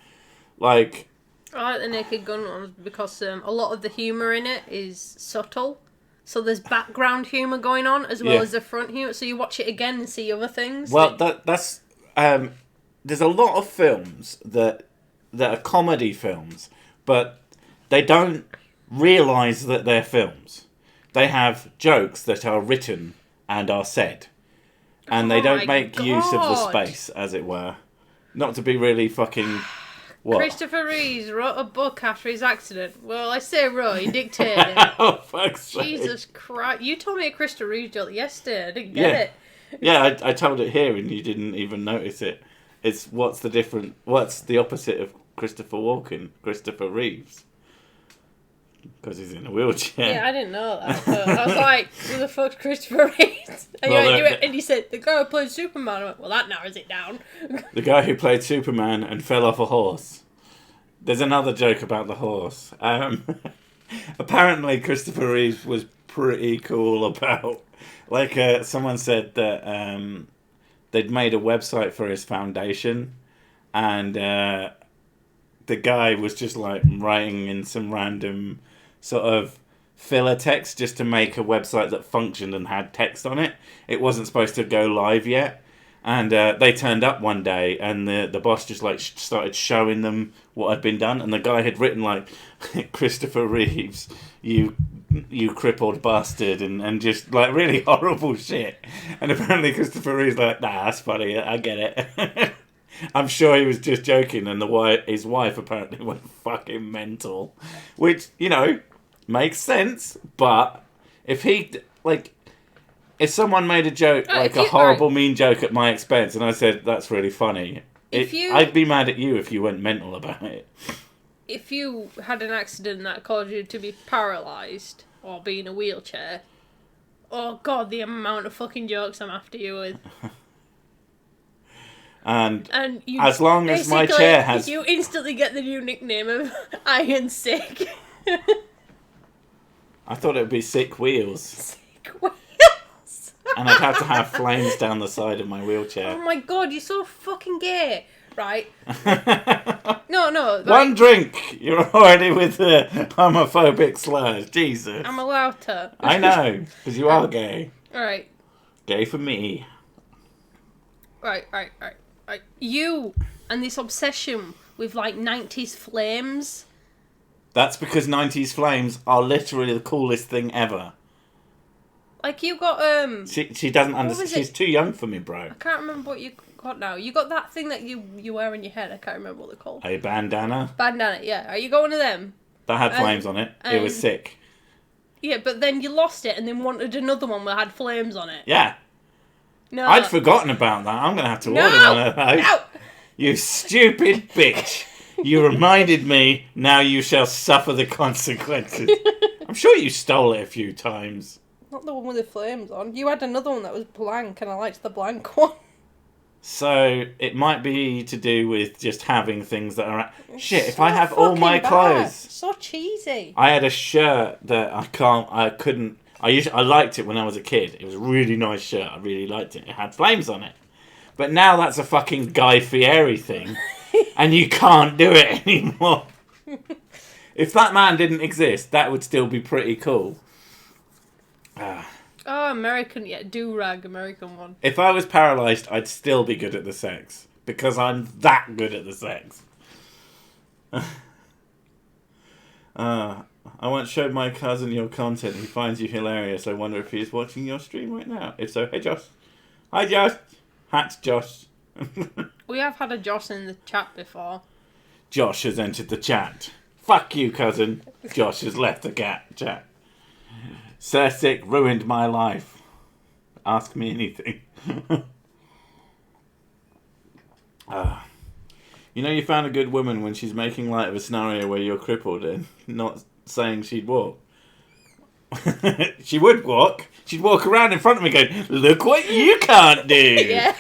Like... I like the Naked Gun ones because a lot of the humour in it is subtle. So there's background humour going on as well as the front humour. So you watch it again and see other things. Well, that's... there's a lot of films that are comedy films, but they don't realise that they're films. They have jokes that are written and are said. And they don't make use of the space, as it were. Not to be really fucking... What? Christopher Reeves wrote a book after his accident. Well, I say wrote, he dictated it. Oh, fuck's sake. Jesus Christ. You told me a Christopher Reeves joke yesterday. I didn't get it. Yeah, I told it here and you didn't even notice it. It's what's the opposite of Christopher Walken? Christopher Reeves. Because he's in a wheelchair. Yeah, I didn't know that. But I was like, who the fuck's Christopher Reeves? And, and he said, the guy who played Superman. I went, well, that narrows it down. The guy who played Superman and fell off a horse. There's another joke about the horse. Apparently, Christopher Reeves was pretty cool about... Like, someone said that they'd made a website for his foundation. And the guy was just, like, writing in some random sort of filler text just to make a website that functioned and had text on it. It wasn't supposed to go live yet. And they turned up one day and the boss just like started showing them what had been done. And the guy had written like, Christopher Reeves, you crippled bastard, and just like really horrible shit. And apparently Christopher Reeves like, nah, that's funny, I get it. I'm sure he was just joking, and his wife apparently went fucking mental. Which, you know, makes sense, but if someone made a joke, like a horrible, mean joke at my expense, and I said, that's really funny, I'd be mad at you if you went mental about it. If you had an accident that caused you to be paralysed, or be in a wheelchair, oh god, the amount of fucking jokes I'm after you with. And you, as long as my chair has... You instantly get the new nickname of Iron Sick. I thought it would be Sick Wheels. Sick Wheels. And I'd have to have flames down the side of my wheelchair. Oh my god, you're so fucking gay. Right. No. Like, one drink! You're already with the homophobic slurs. Jesus. I'm allowed to. I know, because you are gay. Alright. Gay for me. Right. You and this obsession with, like, 90s flames. That's because 90s flames are literally the coolest thing ever. Like, you got, She doesn't understand. She's too young for me, bro. I can't remember what you got now. You got that thing that you wear on your head. I can't remember what they're called. A bandana? Bandana, yeah. Are you got one of them? That had flames on it. It was sick. Yeah, but then you lost it and then wanted another one that had flames on it. Yeah. No. I'd forgotten about that. I'm going to have to order one of those. No! You stupid bitch. You reminded me, now you shall suffer the consequences. I'm sure you stole it a few times. Not the one with the flames on. You had another one that was blank, and I liked the blank one. So, it might be to do with just having things that are... Shit, if So I have all my fucking clothes... bad. So cheesy. I had a shirt that I liked it when I was a kid. It was a really nice shirt. I really liked it. It had flames on it. But now that's a fucking Guy Fieri thing. And you can't do it anymore. If that man didn't exist, that would still be pretty cool. Oh, American, do-rag American one. If I was paralysed, I'd still be good at the sex. Because I'm that good at the sex. I once showed my cousin your content. He finds you hilarious. I wonder if he's watching your stream right now. If so, hey Josh. Hi Josh. That's Josh. We have had a Josh in the chat before. Josh has entered the chat. Fuck you, cousin. Josh has left the chat. Sir Sick ruined my life. Ask me anything. You know you found a good woman when she's making light of a scenario where you're crippled and not saying she'd walk. She would walk. She'd walk around in front of me going, look what you can't do. Yeah.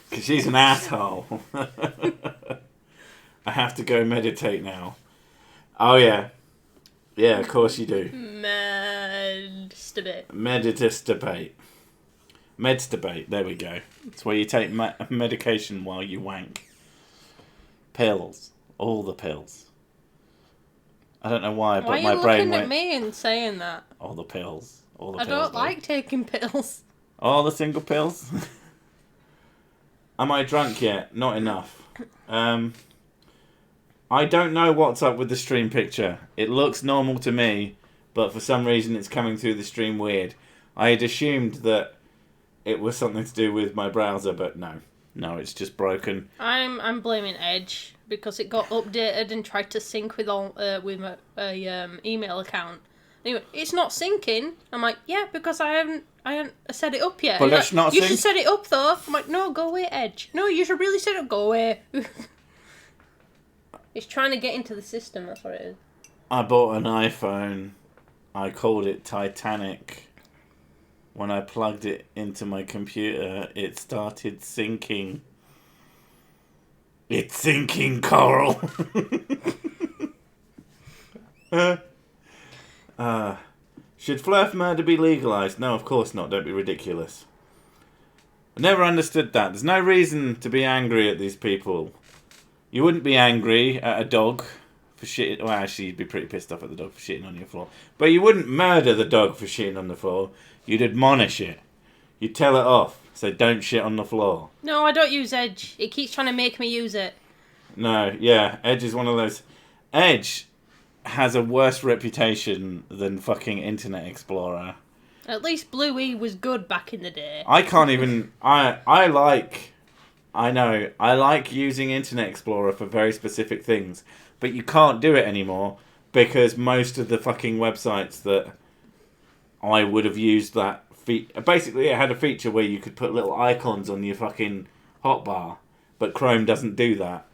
Because she's an asshole. I have to go meditate now. Oh, yeah. Yeah, of course you do. Meditate. Medstabate. There we go. It's where you take medication while you wank. Pills. All the pills. I don't know why, but my brain went... Why are you looking at me and saying that? All the pills. I don't like taking pills. All the single pills? Am I drunk yet? Not enough. I don't know what's up with the stream picture. It looks normal to me, but for some reason it's coming through the stream weird. I had assumed that it was something to do with my browser, but no. No, it's just broken. I'm blaming Edge because it got updated and tried to sync with my email account. Anyway, it's not syncing. I'm like, yeah, because I haven't set it up yet. But let's not You sync. should set it up though. I'm like, no, go away, Edge. No, you should really set it up. Go away. It's trying to get into the system. That's what it is. I bought an iPhone. I called it Titanic. When I plugged it into my computer, it started syncing. It's syncing, Coral. Should flirt murder be legalised? No, of course not. Don't be ridiculous. I never understood that. There's no reason to be angry at these people. You wouldn't be angry at a dog for shitting... Well, actually, you'd be pretty pissed off at the dog for shitting on your floor. But you wouldn't murder the dog for shitting on the floor. You'd admonish it. You'd tell it off. So don't shit on the floor. No, I don't use Edge. It keeps trying to make me use it. No, yeah. Edge is one of those... Edge has a worse reputation than fucking Internet Explorer. At least Bluey was good back in the day. I can't even... I like using Internet Explorer for very specific things. But you can't do it anymore because most of the fucking websites that I would have used that... Basically, it had a feature where you could put little icons on your fucking hotbar. But Chrome doesn't do that.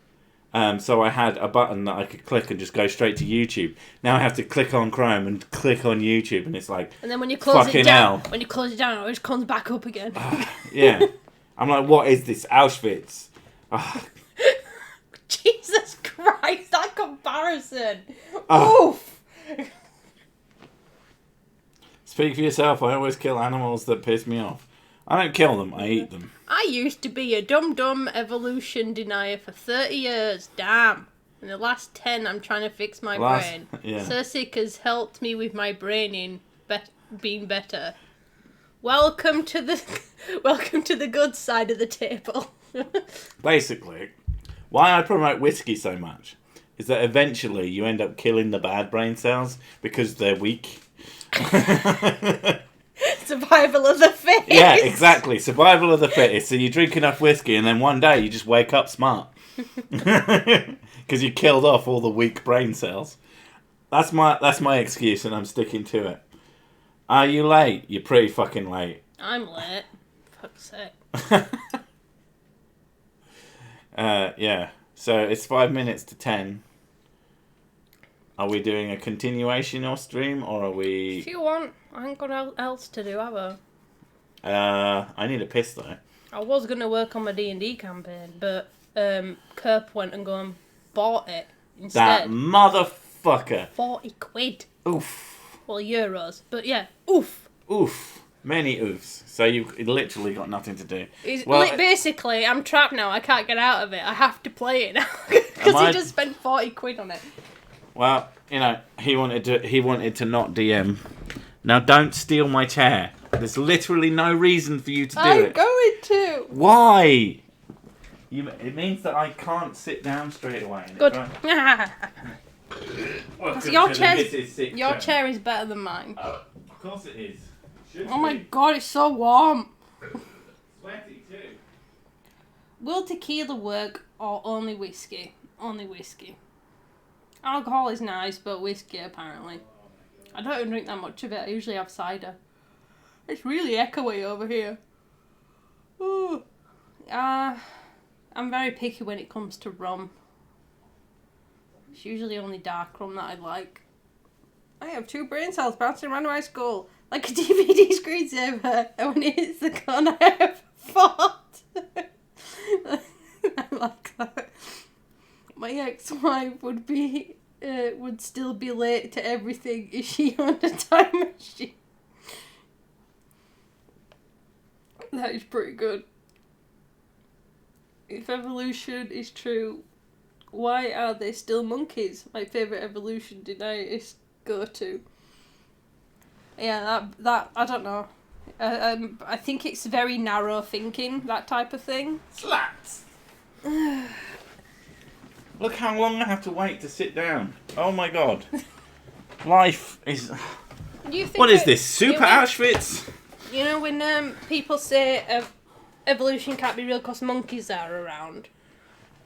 So I had a button that I could click and just go straight to YouTube. Now I have to click on Chrome and click on YouTube, and it's like, and then when you close fucking it down, hell. when you close it down, it always comes back up again. Yeah. I'm like, what is this? Auschwitz. Jesus Christ, that comparison. Oof. Speak for yourself. I always kill animals that piss me off. I don't kill them. I eat them. I used to be a dumb evolution denier for 30 years. Damn. In the last 10, I'm trying to fix my brain. Yeah. Sick has helped me with my brain being better. Welcome to the good side of the table. Basically, why I promote whiskey so much is that eventually you end up killing the bad brain cells because they're weak. Survival of the fittest. Yeah, exactly. Survival of the fittest. So you drink enough whiskey and then one day you just wake up smart. Because you killed off all the weak brain cells. That's my excuse and I'm sticking to it. Are you late? You're pretty fucking late. I'm late. Fuck's sake. Yeah. So it's 5 minutes to 10. Are we doing a continuation or stream, or are we... If you want, I ain't got else to do, have I? I need a piss, though. I was going to work on my D&D campaign, but Kerp went and go and bought it instead. That motherfucker! 40 quid. Oof. Well, euros. But yeah, oof. Oof. Many oofs. So you've literally got nothing to do. Basically, I'm trapped now. I can't get out of it. I have to play it now. Because he just spent 40 quid on it. Well, you know, he wanted to not DM. Now don't steal my chair. There's literally no reason for you to do it. I'm going to. Why? It means that I can't sit down straight away. Good. Your chair is better than mine. Oh, of course it is. Oh my god, it's so warm. Sweaty too. Will tequila work or only whiskey? Only whiskey. Alcohol is nice, but whiskey apparently. I don't even drink that much of it. I usually have cider. It's really echoey over here. Ooh. I'm very picky when it comes to rum. It's usually only dark rum that I like. I have 2 brain cells bouncing around my skull like a DVD screensaver, and when it hits the gun, I have fought. I like that. My ex-wife would still be late to everything if she owned a time machine. That is pretty good. If evolution is true, why are they still monkeys? My favourite evolution denier is go-to. Yeah, that I don't know. I think it's very narrow thinking, that type of thing. Slats! Look how long I have to wait to sit down. Oh my god. Life is... What is this, Super Auschwitz? You know when people say evolution can't be real because monkeys are around?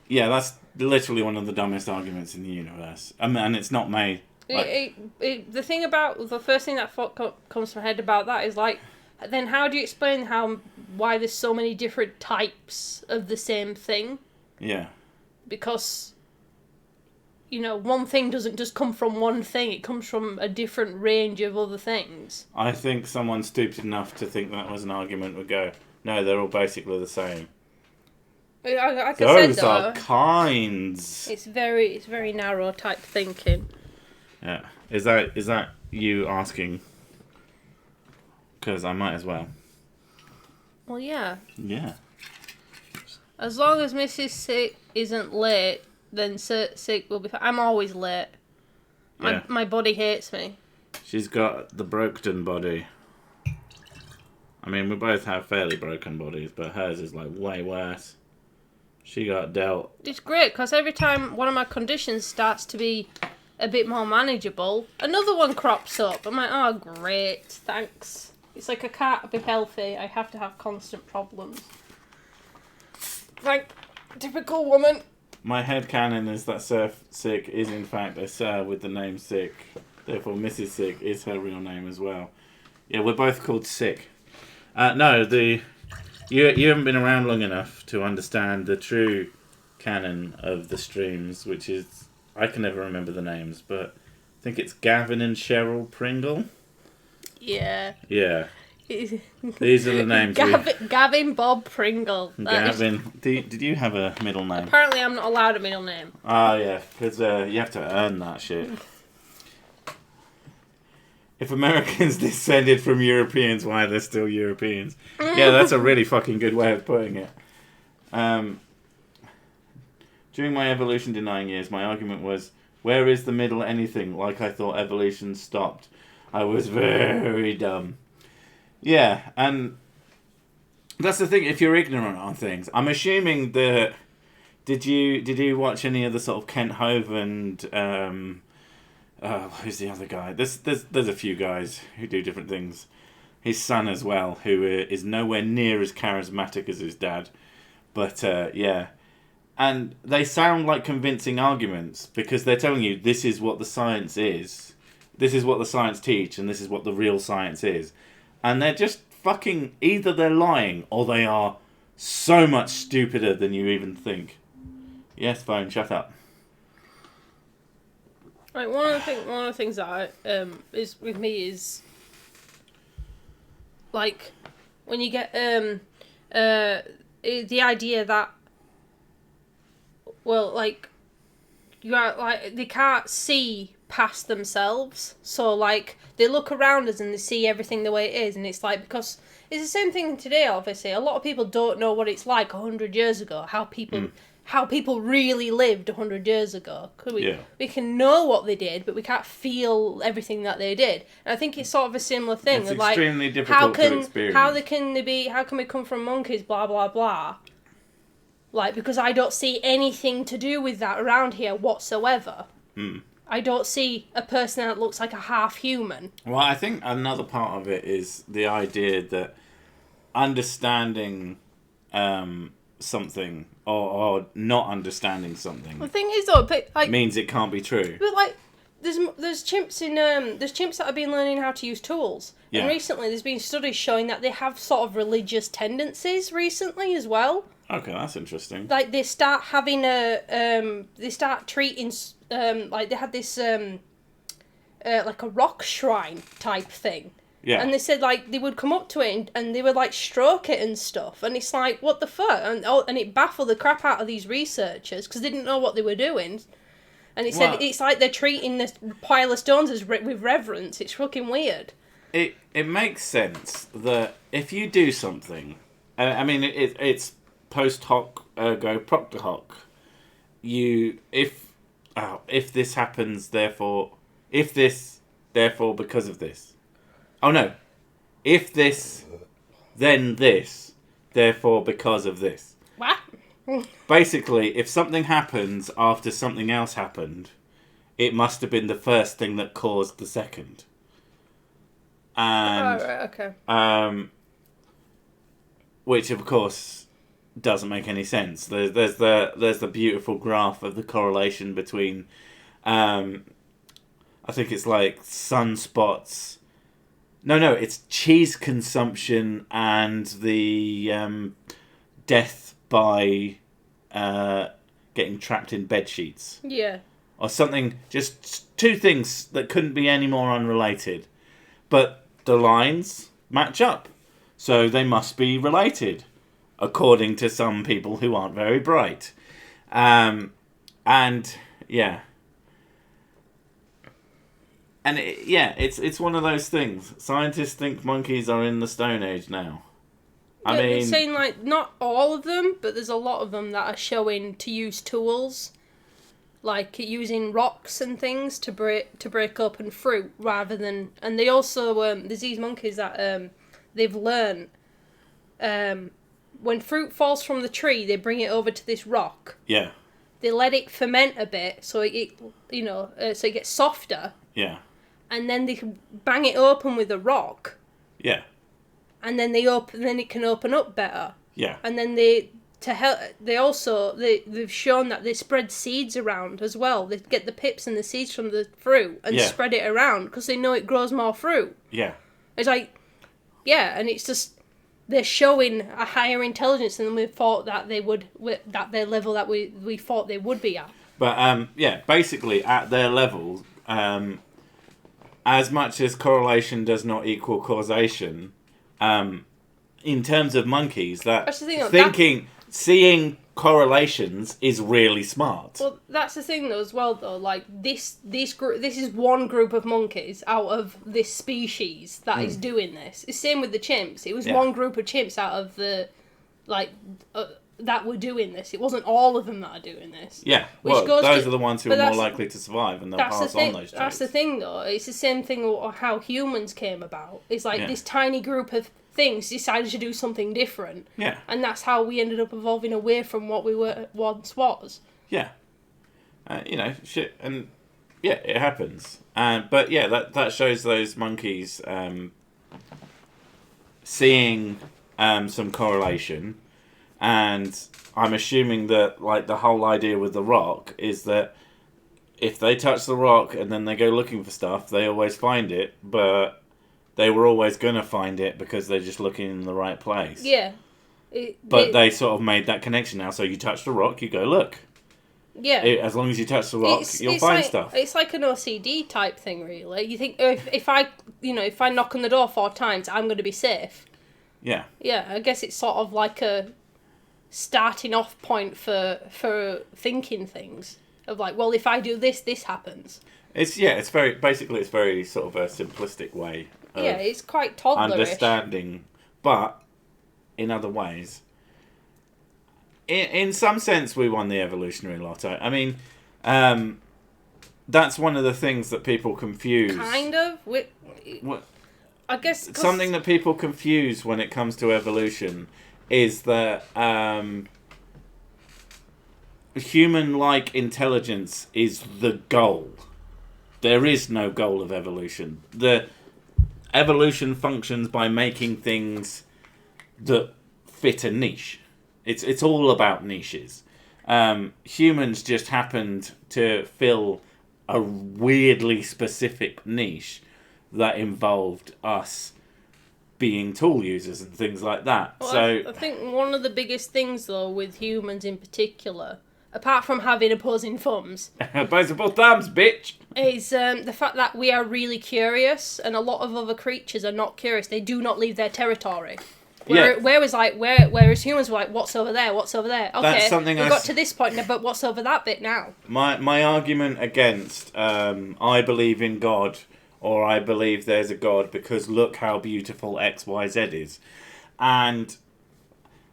Yeah, that's literally one of the dumbest arguments in the universe. I mean, and it's not made... The thing about... The first thing that comes to my head about that is like... Then how do you explain why there's so many different types of the same thing? Yeah. Because... You know, one thing doesn't just come from one thing. It comes from a different range of other things. I think someone stupid enough to think that was an argument would go, no, they're all basically the same. Like Those are kinds. It's very narrow type thinking. Yeah. Is that you asking? Because I might as well. Well, yeah. Yeah. As long as Mrs. Sick isn't late, then Sick will be fine. I'm always late. My body hates me. She's got the broken body. I mean, we both have fairly broken bodies, but hers is like way worse. She got dealt. It's great, because every time one of my conditions starts to be a bit more manageable, another one crops up. I'm like, oh, great, thanks. It's like I can't be healthy. I have to have constant problems. Like, typical woman. My headcanon is that Sir Sick is in fact a Sir with the name Sick. Therefore, Mrs. Sick is her real name as well. Yeah, we're both called Sick. No, you haven't been around long enough to understand the true canon of the streams, which is... I can never remember the names, but I think it's Gavin and Cheryl Pringle. Yeah. Yeah. These are the names. Gavin Bob Pringle. Gavin. Did you have a middle name? Apparently I'm not allowed a middle name. Ah, yeah, because you have to earn that shit. If Americans descended from Europeans, why are they still Europeans? Yeah, that's a really fucking good way of putting it. During my evolution denying years, my argument was, where is the middle anything? Like I thought evolution stopped. I was very dumb. Yeah, and that's the thing, if you're ignorant on things. I'm assuming that... Did you watch any of the sort of Kent Hove and... who's the other guy? There's a few guys who do different things. His son as well, who is nowhere near as charismatic as his dad. But, yeah. And they sound like convincing arguments, because they're telling you this is what the science is. This is what the science teach, and this is what the real science is. And they're just fucking... Either they're lying, or they are so much stupider than you even think. Yes, phone, shut up. Like one of the things that is with me is like when you get the idea that like you are like they can't see past themselves, so like they look around us and they see everything the way it is, and it's like because it's the same thing today. Obviously, a lot of people don't know what it's like 100 years ago, how people really lived 100 years ago. We can know what they did, but we can't feel everything that they did. And I think it's sort of a similar thing. It's like, extremely difficult to experience. How can we come from monkeys, blah, blah, blah. Like, because I don't see anything to do with that around here whatsoever. I don't see a person that looks like a half-human. Well, I think another part of it is the idea that understanding something or not understanding something. The thing is, though, means it can't be true. But like, there's chimps in there's chimps that have been learning how to use tools, and recently there's been studies showing that they have sort of religious tendencies recently as well. Okay, that's interesting. Like they start having they start treating like they had this like a rock shrine type thing. Yeah. And they said, like, they would come up to it and they would, like, stroke it and stuff. And it's like, what the fuck? And it baffled the crap out of these researchers because they didn't know what they were doing. And it said, it's like they're treating this pile of stones with reverence. It's fucking weird. It makes sense that if you do something, I mean, it's post hoc ergo propter hoc. If this happens, therefore because of this. Oh no. If this, then this, therefore because of this. What? Basically, if something happens after something else happened, it must have been the first thing that caused the second. And okay. Which of course doesn't make any sense. There's the beautiful graph of the correlation between I think it's like sunspots. No, it's cheese consumption and the death by getting trapped in bed sheets. Yeah. Or something, just two things that couldn't be any more unrelated. But the lines match up. So they must be related, according to some people who aren't very bright. And, yeah. And it's one of those things. Scientists think monkeys are in the Stone Age now. I mean, they're saying like not all of them, but there's a lot of them that are showing to use tools, like using rocks and things to break open fruit rather than. And they also there's these monkeys that they've learned when fruit falls from the tree, they bring it over to this rock. Yeah. They let it ferment a bit, so it so it gets softer. Yeah. And then they can bang it open with a rock. Yeah. And then then it can open up better. Yeah. And then they've shown that they spread seeds around as well. They get the pips and the seeds from the fruit and spread it around because they know it grows more fruit. Yeah. It's like, and it's just they're showing a higher intelligence than we thought that they would, that their level that we thought they would be at. But basically at their level, as much as correlation does not equal causation, in terms of monkeys, that's the thing, seeing correlations is really smart. Well, that's the thing though as well though. Like this is one group of monkeys out of this species that is doing this. It's same with the chimps. It was one group of chimps out of the that were doing this. It wasn't all of them that are doing this. Yeah, those are the ones who are more likely to survive and they'll pass on those traits. That's the thing though. It's the same thing of how humans came about. It's like this tiny group of things decided to do something different. Yeah. And that's how we ended up evolving away from what we once was. Yeah. Shit. And yeah, it happens. But yeah, that shows those monkeys seeing some correlation. And I'm assuming that, like, the whole idea with the rock is that if they touch the rock and then they go looking for stuff, they always find it, but they were always going to find it because they're just looking in the right place. Yeah. But they sort of made that connection now. So you touch the rock, you go look. Yeah. As long as you touch the rock, you'll find like, stuff. It's like an OCD type thing, really. You think if I knock on the door 4 times, I'm going to be safe. Yeah. Yeah, I guess it's sort of like a starting off point for thinking things of like, well, if I do this, this happens. It's very sort of a simplistic way. Of it's quite toddlerish. Understanding, but in other ways, in some sense, we won the evolutionary lotto. I mean, that's one of the things that people confuse. Kind of. What? I guess Something that people confuse when it comes to evolution is that human-like intelligence is the goal. There is no goal of evolution. The evolution functions by making things that fit a niche. It's all about niches. Humans just happened to fill a weirdly specific niche that involved us being tool users and things like that. Well, so I think one of the biggest things, though, with humans in particular, apart from having opposing thumbs, opposable thumbs, bitch, is the fact that we are really curious, and a lot of other creatures are not curious. They do not leave their territory. Whereas humans were like, what's over there? What's over there? Okay, that's something we got to this point now, but what's over that bit now? My argument against I believe in God, or I believe there's a God because look how beautiful XYZ is. And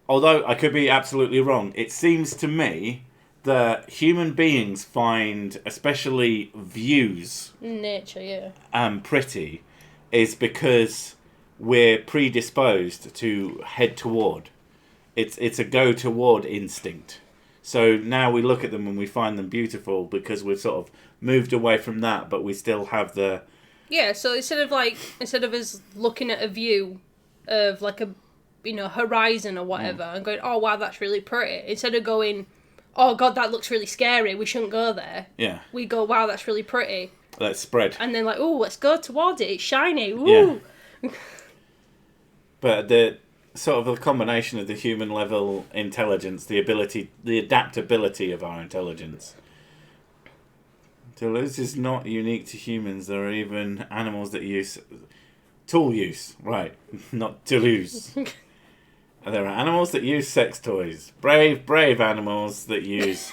although I could be absolutely wrong, it seems to me that human beings find, especially views, nature, yeah, pretty, is because we're predisposed to head toward. It's a go toward instinct. So now we look at them and we find them beautiful because we've sort of moved away from that, but we still have the... Yeah, so instead of us looking at a view of like a, horizon or whatever and going, oh wow, that's really pretty, instead of going, oh god, that looks really scary, we shouldn't go there. Yeah. We go, wow, that's really pretty. Let's spread. And then like, oh, let's go towards it, it's shiny, woo! Yeah. But the sort of a combination of the human level intelligence, the adaptability of our intelligence. Toulouse is not unique to humans. There are even animals that use tool use, right? Not Toulouse. There are animals that use sex toys. Brave animals that use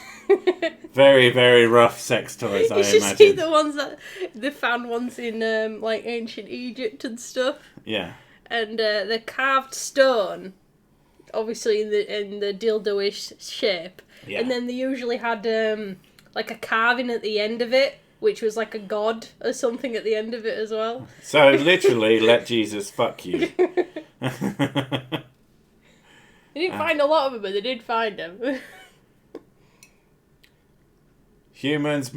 very, very rough sex toys. I imagine. You see the ones that they found once in like ancient Egypt and stuff. Yeah. And they're carved stone, obviously in the dildo-ish shape. Yeah. And then they usually had like a carving at the end of it, which was like a god or something at the end of it as well. So literally, let Jesus fuck you. They didn't find a lot of them, but they did find them. Humans'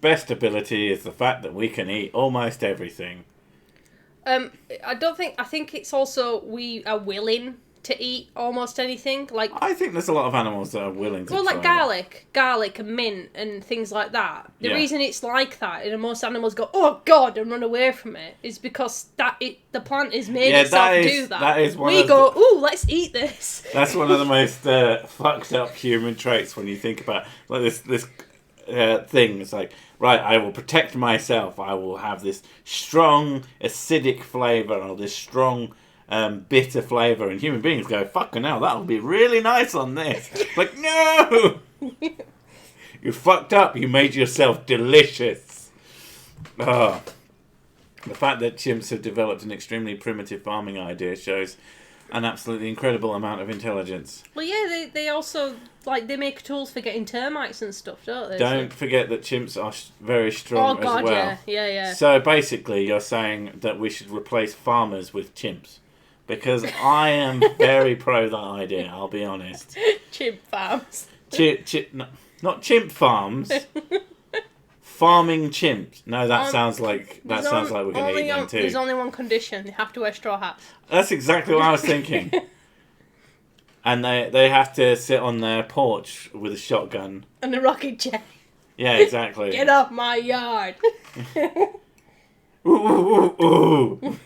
best ability is the fact that we can eat almost everything. I think it's also we are willing to eat almost anything. Like, I think there's a lot of animals that are willing to. Well, like try garlic and mint and things like that. The Yeah. reason it's like that, and most animals go, "Oh God," and run away from it, is because the plant is made itself do that. That is one we of go, "Ooh, let's eat this." That's one of the most fucked up human traits when you think about like this thing. It's like, right, I will protect myself. I will have this strong acidic flavour or this strong bitter flavour. And human beings go, fucking hell, that'll be really nice on this. Like, no! You fucked up. You made yourself delicious. Oh. The fact that chimps have developed an extremely primitive farming idea shows an absolutely incredible amount of intelligence. Well, yeah, they also, like, they make tools for getting termites and stuff, don't they? Don't forget that chimps are very strong Oh, God, as well. yeah. So basically, you're saying that we should replace farmers with chimps. Because I am very pro that idea, I'll be honest. Chimp farms. Not chimp farms. Farming chimps. No, that sounds like we're going to eat them too. There's only one condition: they have to wear straw hats. That's exactly what I was thinking. And they have to sit on their porch with a shotgun and a rocket chair. Yeah, exactly. Get off my yard. Ooh, ooh, ooh, ooh.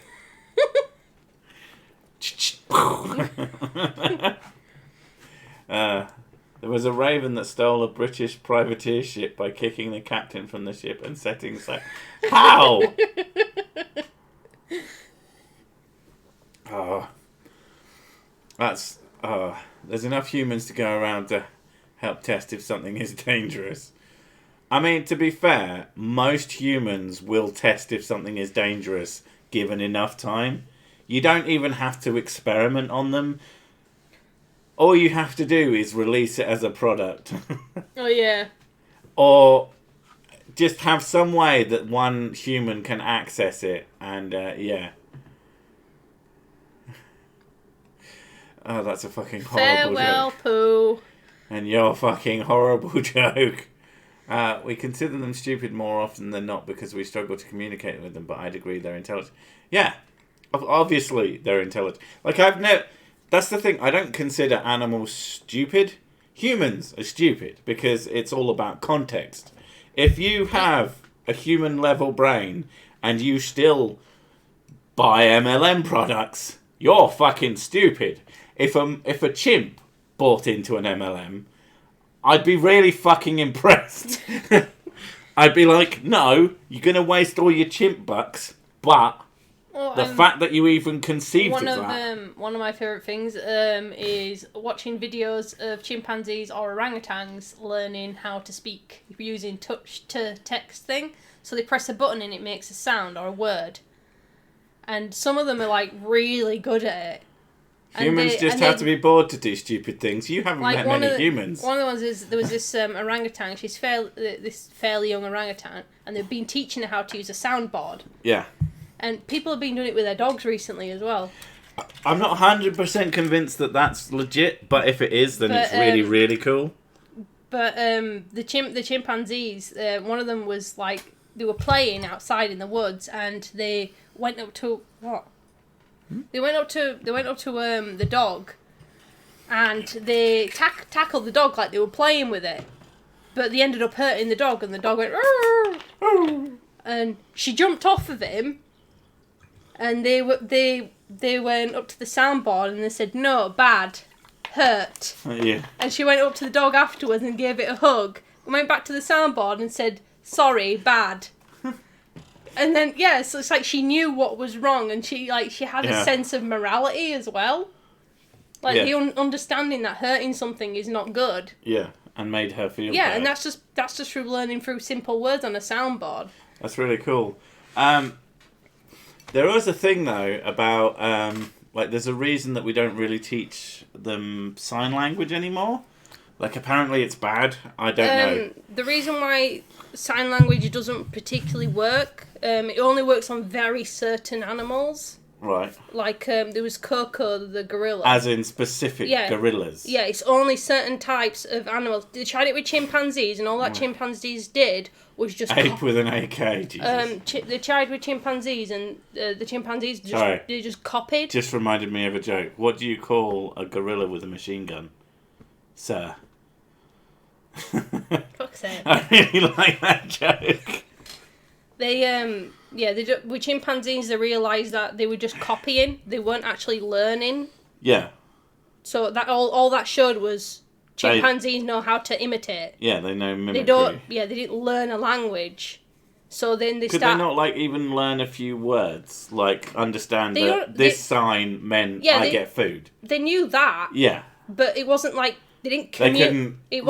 was a raven that stole a British privateer ship by kicking the captain from the ship and setting sail. How? Oh, that's there's enough humans to go around to help test if something is dangerous. I mean, to be fair, most humans will test if something is dangerous given enough time. You don't even have to experiment on them. All you have to do is release it as a product. Oh, yeah. Or just have some way that one human can access it. And, yeah. Oh, that's a fucking horrible Farewell, joke. Pooh. And your fucking horrible joke. We consider them stupid more often than not because we struggle to communicate with them, but I'd agree they're intelligent. Yeah, obviously they're intelligent. Like, that's the thing, I don't consider animals stupid. Humans are stupid because it's all about context. If you have a human-level brain and you still buy MLM products, you're fucking stupid. If a chimp bought into an MLM, I'd be really fucking impressed. I'd be like, no, you're going to waste all your chimp bucks, but the fact that you even conceived of that... One of my favourite things is watching videos of chimpanzees or orangutans learning how to speak using touch-to-text thing. So they press a button and it makes a sound or a word. And some of them are, like, really good at it. Humans have to be bored to do stupid things. You haven't met many humans. One of the ones is there was this orangutan. She's this fairly young orangutan, and they've been teaching her how to use a soundboard. Yeah. And people have been doing it with their dogs recently as well. I'm not 100% convinced that that's legit, but if it is, then it's really, really cool. But the chimpanzees, one of them was like they were playing outside in the woods, and they went up to what? They went up to the dog, and they tackled the dog like they were playing with it, but they ended up hurting the dog, and the dog went "Arr, arr," and she jumped off of him, and they went up to the soundboard and they said no, bad, hurt, yeah, and she went up to the dog afterwards and gave it a hug, and went back to the soundboard and said sorry, bad. And then, yeah, so it's like she knew what was wrong, and she had a sense of morality as well. Like, the understanding that hurting something is not good. Yeah, and made her feel Yeah, bad. and that's just through learning through simple words on a soundboard. That's really cool. There was a thing, though, about, there's a reason that we don't really teach them sign language anymore. Like, apparently it's bad. I don't know. The reason why sign language doesn't particularly work, it only works on very certain animals. Right. Like, there was Coco, the gorilla. As in specific gorillas. Yeah, it's only certain types of animals. They tried it with chimpanzees, and all that chimpanzees did was just... Ape with an AK, Jesus. They tried with chimpanzees, and the chimpanzees just copied. Just reminded me of a joke. What do you call a gorilla with a machine gun? Sir. Fuck's sake. I really like that joke. With chimpanzees, they realised that they were just copying. They weren't actually learning. Yeah. So that all that showed was chimpanzees know how to imitate. Yeah, they know mimicry. They didn't learn a language. So then Could they not, even learn a few words? Like, understand that this sign meant I get food? They knew that. Yeah. But it wasn't like... They didn't It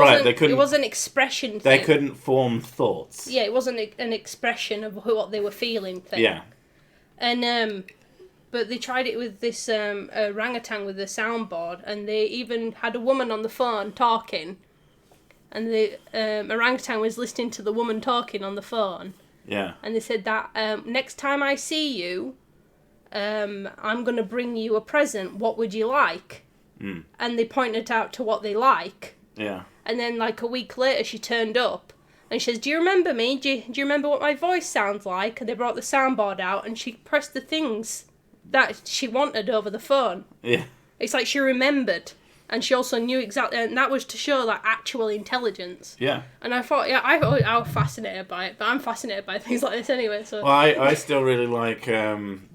was an expression thing. They couldn't form thoughts. Yeah, it wasn't an expression of what they were feeling thing. Yeah. And, but they tried it with this orangutan with the soundboard, and they even had a woman on the phone talking, and the orangutan was listening to the woman talking on the phone. Yeah. And they said that, next time I see you, I'm going to bring you a present. What would you like? Mm. And they pointed out to what they like. Yeah. And then, a week later, she turned up. And she says, do you remember me? Do you remember what my voice sounds like? And they brought the soundboard out, and she pressed the things that she wanted over the phone. Yeah. It's like she remembered. And she also knew exactly... And that was to show, actual intelligence. Yeah. And I thought, I was fascinated by it. But I'm fascinated by things like this anyway, so... Well, I still really like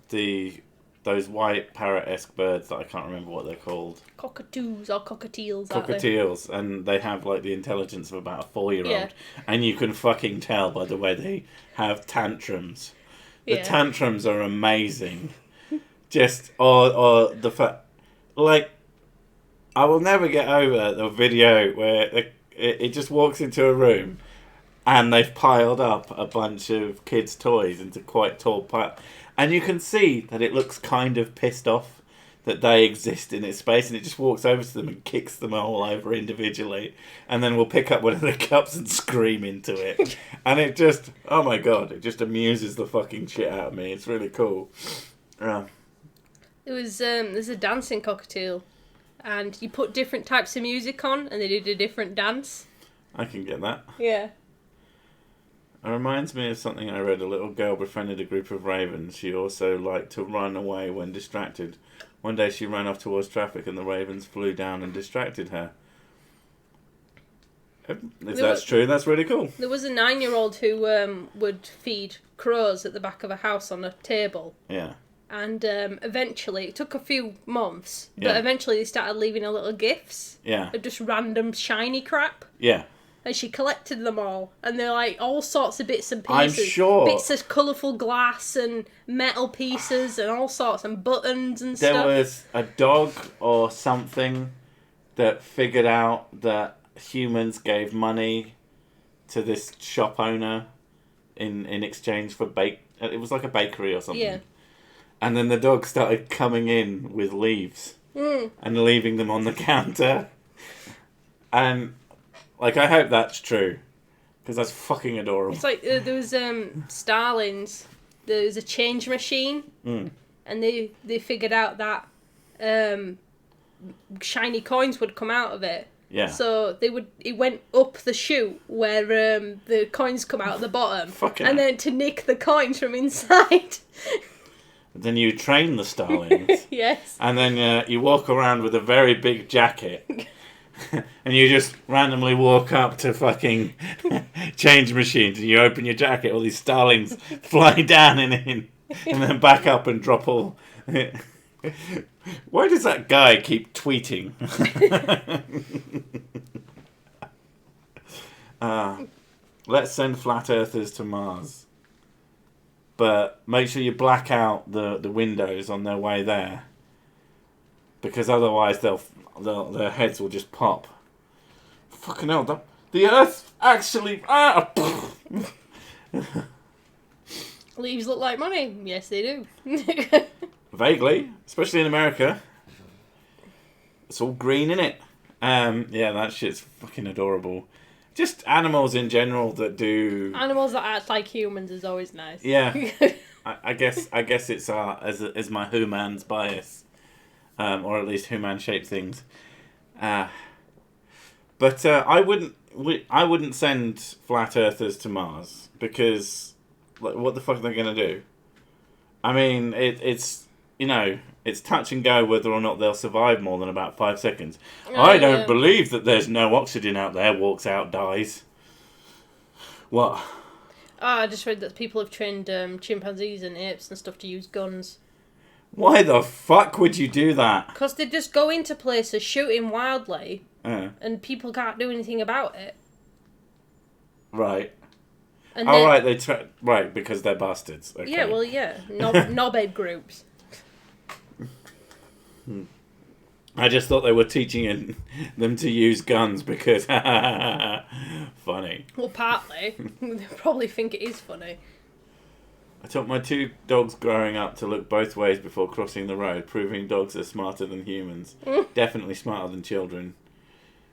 the those white parrot-esque birds that I can't remember what they're called. Cockatoos or cockatiels, Cockatiels, and they have like the intelligence of about a 4-year-old. Yeah. And you can fucking tell by the way they have tantrums. The Yeah. tantrums are amazing. Just, or the fact, like, I will never get over the video where it just walks into a room and they've piled up a bunch of kids' toys into quite tall piles. And you can see that it looks kind of pissed off that they exist in its space, and it just walks over to them and kicks them all over individually, and then we'll pick up one of the cups and scream into it. And it just, oh my god, it just amuses the fucking shit out of me. It's really cool. There's a dancing cockatiel, and you put different types of music on, and they did a different dance. I can get that. Yeah. It reminds me of something I read. A little girl befriended a group of ravens. She also liked to run away when distracted. One day she ran off towards traffic and the ravens flew down and distracted her. If that's true, that's really cool. There was a 9-year-old who would feed crows at the back of a house on a table. Yeah. And eventually, it took a few months, Yeah. but eventually they started leaving her little gifts. Yeah. Of just random shiny crap. Yeah. And she collected them all. And they're like all sorts of bits and pieces. I'm sure. Bits of colourful glass and metal pieces and all sorts, and buttons and There stuff. was a dog or something that figured out that humans gave money to this shop owner in exchange for it was like a bakery or something. Yeah. And then the dog started coming in with leaves and leaving them on the counter. And, like, I hope that's true. Because that's fucking adorable. It's like there was starlings. There was a change machine. And they figured out that shiny coins would come out of it. Yeah. So it went up the chute where the coins come out at the bottom. Fucking and then to nick the coins from inside. Then you train the starlings. Yes. And then you walk around with a very big jacket. And you just randomly walk up to fucking change machines and you open your jacket, all these starlings fly down and then back up and drop all. Why does that guy keep tweeting? Let's send flat earthers to Mars. But make sure you black out the windows on their way there. Because otherwise their heads will just pop. Fucking hell, the Earth actually... Leaves look like money. Yes, they do. Vaguely, especially in America. It's all green, innit? Yeah, that shit's fucking adorable. Just animals in general that do... Animals that act like humans is always nice. Yeah. I guess it's as my Who-man's bias. Or at least Who-man shaped things. But I wouldn't send flat earthers to Mars because like, what the fuck are they gonna do? I mean, it's it's touch and go whether or not they'll survive more than about 5 seconds. I don't believe that there's no oxygen out there. Walks out, dies. What? I just read that people have trained chimpanzees and apes and stuff to use guns. Why the fuck would you do that? Because they just go into places shooting wildly, and people can't do anything about it. Right. And right, because they're bastards. Okay. Yeah, well, yeah. Knobhead groups. I just thought they were teaching them to use guns because... funny. Well, partly. They probably think it is funny. I taught my 2 dogs growing up to look both ways before crossing the road, proving dogs are smarter than humans. Definitely smarter than children.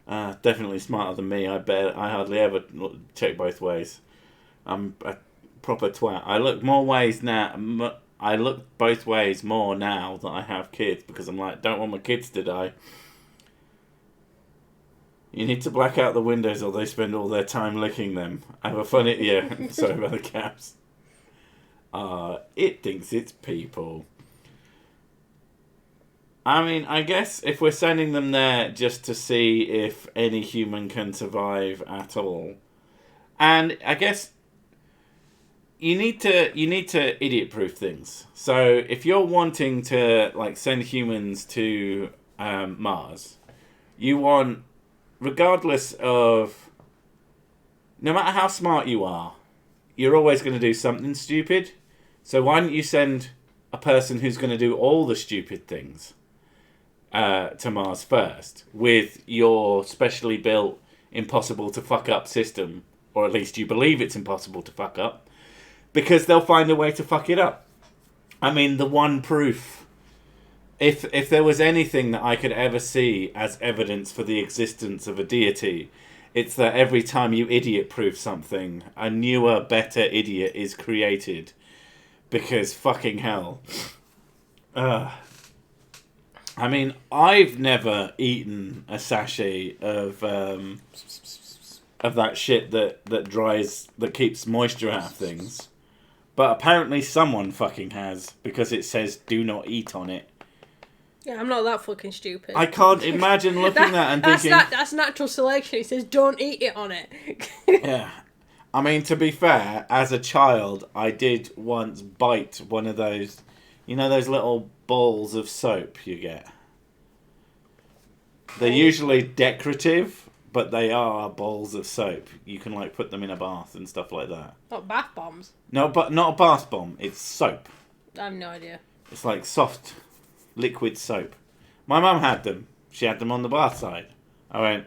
Definitely smarter than me. I bet I hardly ever check both ways. I'm a proper twat. I look more ways now. I look both ways more now that I have kids because I'm like, don't want my kids to die. You need to black out the windows or they spend all their time licking them. I have a funny... Yeah, sorry about the caps. It thinks it's people. I mean, I guess if we're sending them there just to see if any human can survive at all. And I guess, you need to idiot-proof things. So if you're wanting to like send humans to Mars, you want, regardless of, no matter how smart you are, you're always going to do something stupid. So why don't you send a person who's going to do all the stupid things to Mars first with your specially built, impossible to fuck up system, or at least you believe it's impossible to fuck up, because they'll find a way to fuck it up. I mean, the one proof, if there was anything that I could ever see as evidence for the existence of a deity, it's that every time you idiot-proof something, a newer, better idiot is created. Because fucking hell. I mean, I've never eaten a sachet of that shit that dries, that keeps moisture out of things. But apparently someone fucking has, because it says do not eat on it. Yeah, I'm not that fucking stupid. I can't imagine looking at that and thinking... That's natural selection. It says don't eat it on it. Yeah. I mean, to be fair, as a child, I did once bite one of those... You know those little balls of soap you get? They're usually decorative, but they are balls of soap. You can, like, put them in a bath and stuff like that. Not bath bombs? No, but not a bath bomb. It's soap. I have no idea. It's like soft... liquid soap. My mum had them. She had them on the bath side. I went,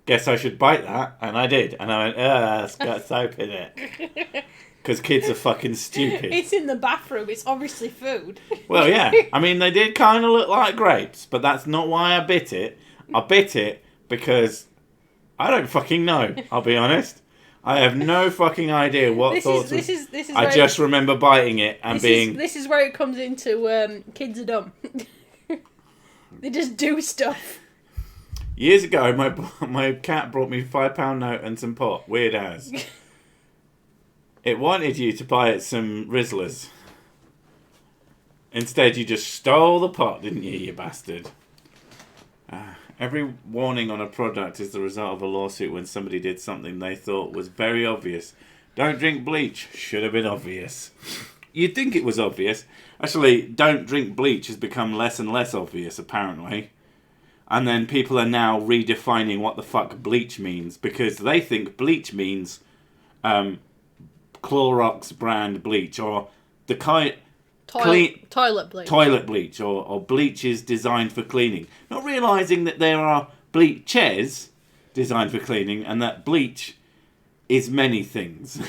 guess I should bite that. And I did. And I went, it's got soap in it. Because kids are fucking stupid. It's in the bathroom. It's obviously food. Well, yeah. I mean, they did kind of look like grapes. But that's not why I bit it. I bit it because I don't fucking know. I'll be honest. I have no fucking idea what thoughts. This is I just remember biting it and being. This is where it comes into kids are dumb. They just do stuff. Years ago, my cat brought me £5 note and some pot. Weird as. It wanted you to buy it some Rizzlers. Instead, you just stole the pot, didn't you, you bastard? Every warning on a product is the result of a lawsuit when somebody did something they thought was very obvious. Don't drink bleach. Should have been obvious. You'd think it was obvious. Actually, don't drink bleach has become less and less obvious, apparently. And then people are now redefining what the fuck bleach means, because they think bleach means Clorox brand bleach, or the toilet bleach. Toilet bleach, or bleach is designed for cleaning. Not realising that there are bleaches designed for cleaning, and that bleach is many things.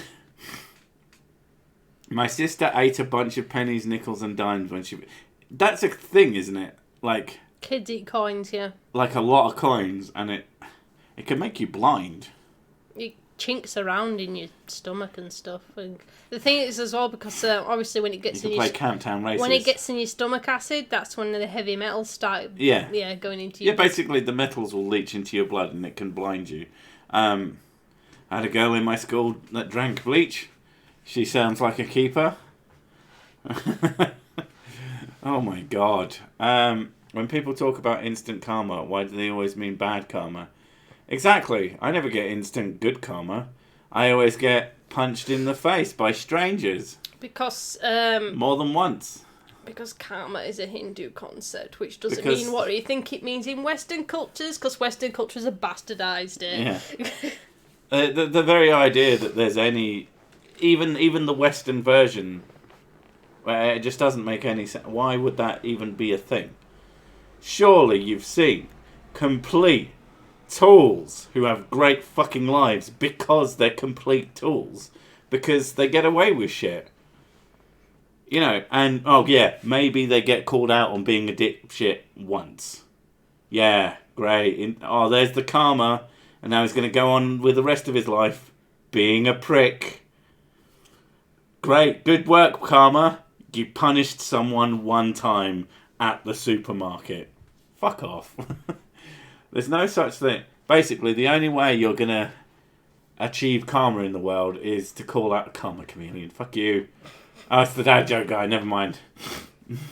My sister ate a bunch of pennies, nickels and dimes when she... That's a thing, isn't it? Like... Kids eat coins, yeah. Like a lot of coins, and it can make you blind. It chinks around in your stomach and stuff. And the thing is as well, because obviously when it gets you can play Camptown Races. when it gets in your stomach acid, that's when the heavy metals start going into your... Yeah, basically the metals will leach into your blood and it can blind you. I had a girl in my school that drank bleach. She sounds like a keeper. Oh my god. When people talk about instant karma, why do they always mean bad karma? Exactly. I never get instant good karma. I always get punched in the face by strangers. Because... more than once. Because karma is a Hindu concept, which doesn't mean what you think it means in Western cultures, because Western cultures have bastardised it. Yeah. The very idea that there's any... Even the Western version, it just doesn't make any sense. Why would that even be a thing? Surely you've seen complete tools who have great fucking lives because they're complete tools. Because they get away with shit. You know, and, oh yeah, maybe they get called out on being a dipshit once. Yeah, great. There's the karma, and now he's going to go on with the rest of his life being a prick. Great, good work, karma. You punished someone one time at the supermarket. Fuck off. There's no such thing. Basically, the only way you're going to achieve karma in the world is to call out a karma chameleon. Fuck you. Oh, it's the dad joke guy. Never mind.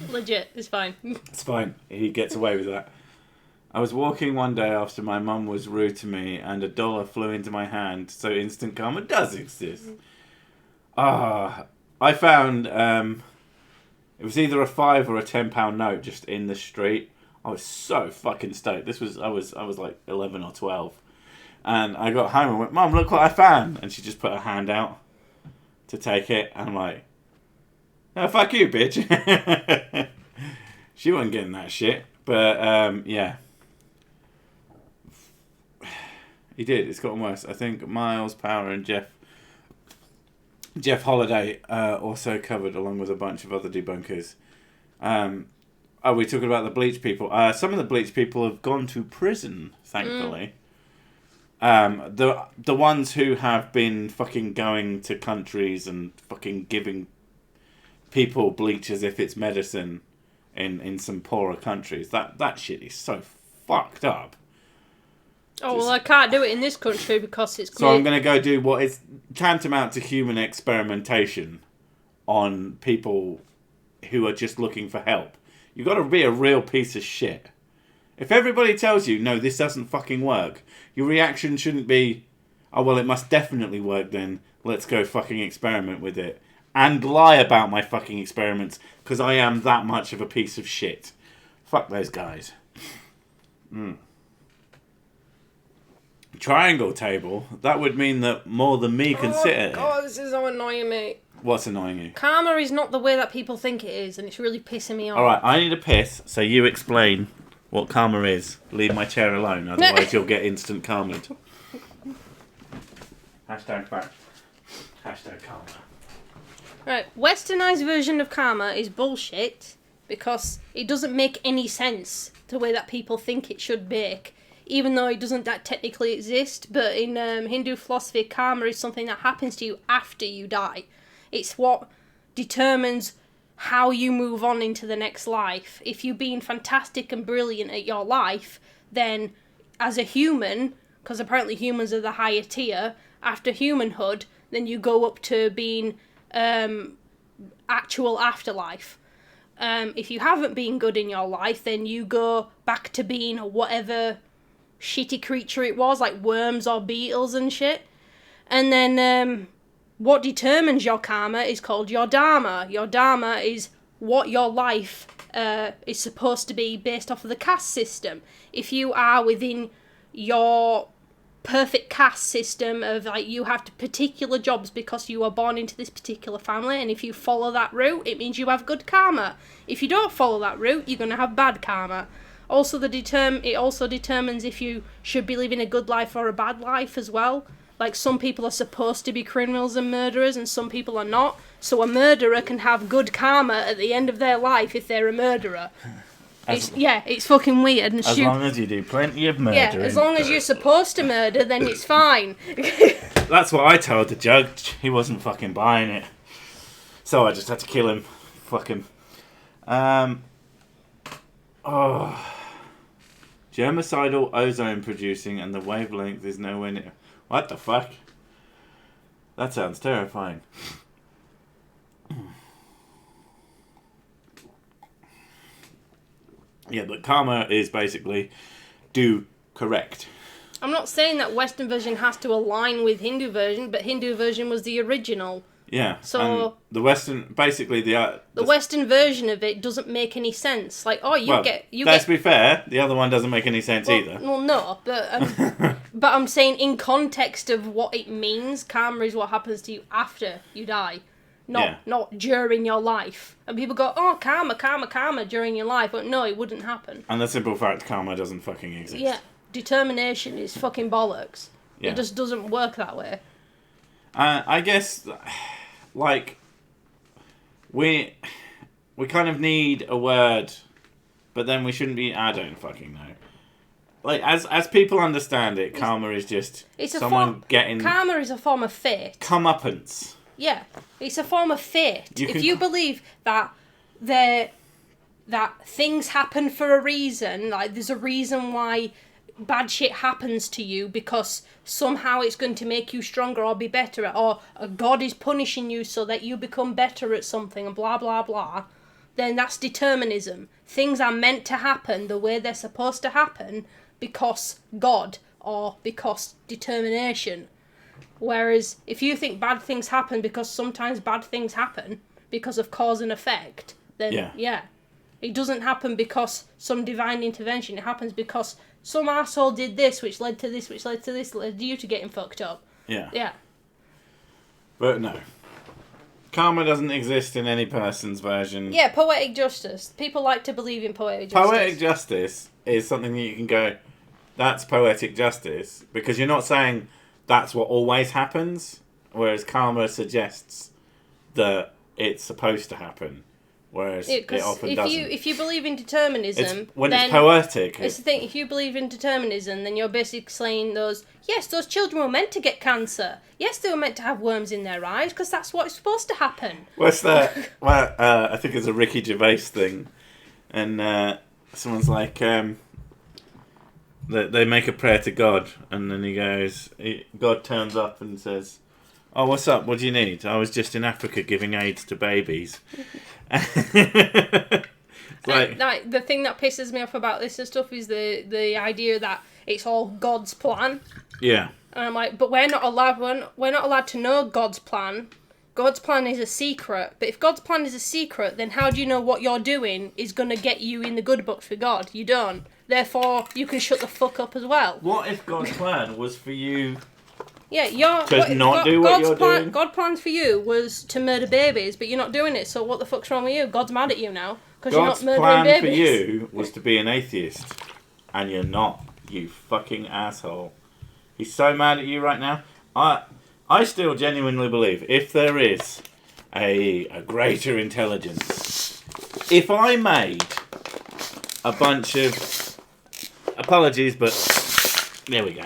Legit. It's fine. It's fine. He gets away with that. I was walking one day after my mum was rude to me and $1 flew into my hand, so instant karma does exist. I found it was either a £5 or a £10 note just in the street. I was so fucking stoked. I was like 11 or 12, and I got home and went, "Mum, look what I found!" And she just put her hand out to take it, and I'm like, "Oh, fuck you, bitch." She wasn't getting that shit, but yeah. He did. It's gotten worse. I think Miles Power and Jeff Holiday also covered, along with a bunch of other debunkers. Are we talking about the bleach people? Some of the bleach people have gone to prison, thankfully. The ones who have been fucking going to countries and fucking giving people bleach as if it's medicine in some poorer countries. That shit is so fucked up. Oh, well, I can't do it in this country because it's... So I'm going to go do what is tantamount to human experimentation on people who are just looking for help. You've got to be a real piece of shit. If everybody tells you, no, this doesn't fucking work, your reaction shouldn't be, oh, well, it must definitely work then. Let's go fucking experiment with it. And lie about my fucking experiments because I am that much of a piece of shit. Fuck those guys. Triangle table, that would mean that more than me can sit at it. Oh, God, this is so annoying me. What's annoying you? Karma is not the way that people think it is, and it's really pissing me off. Alright, I need a piss, so you explain what karma is. Leave my chair alone, otherwise you'll get instant karma. Hashtag fact. Hashtag karma. Right, westernized version of karma is bullshit because it doesn't make any sense the way that people think it should make. Even though it doesn't that technically exist, but in Hindu philosophy, karma is something that happens to you after you die. It's what determines how you move on into the next life. If you've been fantastic and brilliant at your life, then as a human, because apparently humans are the higher tier, after humanhood, then you go up to being actual afterlife. If you haven't been good in your life, then you go back to being whatever shitty creature it was, like worms or beetles and shit. And then what determines your karma is called your dharma. Your dharma is what your life is supposed to be based off of the caste system. If you are within your perfect caste system of like you have particular jobs because you were born into this particular family, and if you follow that route, it means you have good karma. If you don't follow that route, you're going to have bad karma. Also, it also determines if you should be living a good life or a bad life as well. Like, some people are supposed to be criminals and murderers, and some people are not. So a murderer can have good karma at the end of their life if they're a murderer. It's fucking weird and stupid. As long as you do plenty of murdering. Yeah, as long as you're supposed to murder, then it's fine. That's what I told the judge. He wasn't fucking buying it. So I just had to kill him. Fuck him. Germicidal ozone producing and the wavelength is nowhere near... What the fuck? That sounds terrifying. Yeah, but karma is basically do correct. I'm not saying that Western version has to align with Hindu version, but Hindu version was the original. Yeah. So and the Western, basically the Western version of it doesn't make any sense. Like, oh, let's be fair, the other one doesn't make any sense either. Well, no, but but I'm saying in context of what it means, karma is what happens to you after you die, not during your life. And people go, oh, karma during your life, but no, it wouldn't happen. And the simple fact, karma doesn't fucking exist. Yeah, determination is fucking bollocks. Yeah. It just doesn't work that way. I guess, like, we kind of need a word, but then we shouldn't be... I don't fucking know. Like, as people understand it, karma is just someone getting... Karma is a form of fate. Comeuppance. Yeah, it's a form of fate. If you believe that things happen for a reason, like there's a reason why bad shit happens to you because somehow it's going to make you stronger or be better at, or God is punishing you so that you become better at something and blah blah blah, then that's determinism. Things are meant to happen the way they're supposed to happen because God or because determination. Whereas if you think bad things happen because sometimes bad things happen because of cause and effect, then yeah. It doesn't happen because some divine intervention. It happens because some arsehole did this, which led to this, which led to this, led you to getting fucked up. Yeah. Yeah. But no. Karma doesn't exist in any person's version. Yeah, poetic justice. People like to believe in poetic justice. Poetic justice is something that you can go, that's poetic justice, because you're not saying that's what always happens, whereas karma suggests that it's supposed to happen, whereas it often doesn't. If you believe in determinism, it's poetic. It's the thing. If you believe in determinism, then you're basically saying those children were meant to get cancer. Yes, they were meant to have worms in their eyes because that's what's supposed to happen. What's that? Well, I think it's a Ricky Gervais thing, and someone's like, they make a prayer to God, and then God turns up and says, "Oh, what's up? What do you need? I was just in Africa giving AIDS to babies." Like the thing that pisses me off about this and stuff is the idea that it's all God's plan. Yeah. And I'm like, but we're not allowed to know God's plan. God's plan is a secret. But if God's plan is a secret, then how do you know what you're doing is going to get you in the good books for God? You don't. Therefore, you can shut the fuck up as well. What if God's plan was for you? Yeah, doing? God's plan for you was to murder babies, but you're not doing it. So what the fuck's wrong with you? God's mad at you now because you're not murdering babies. God's plan for you was to be an atheist, and you're not. You fucking asshole. He's so mad at you right now. I still genuinely believe if there is a greater intelligence, if I made a bunch of apologies, but there we go.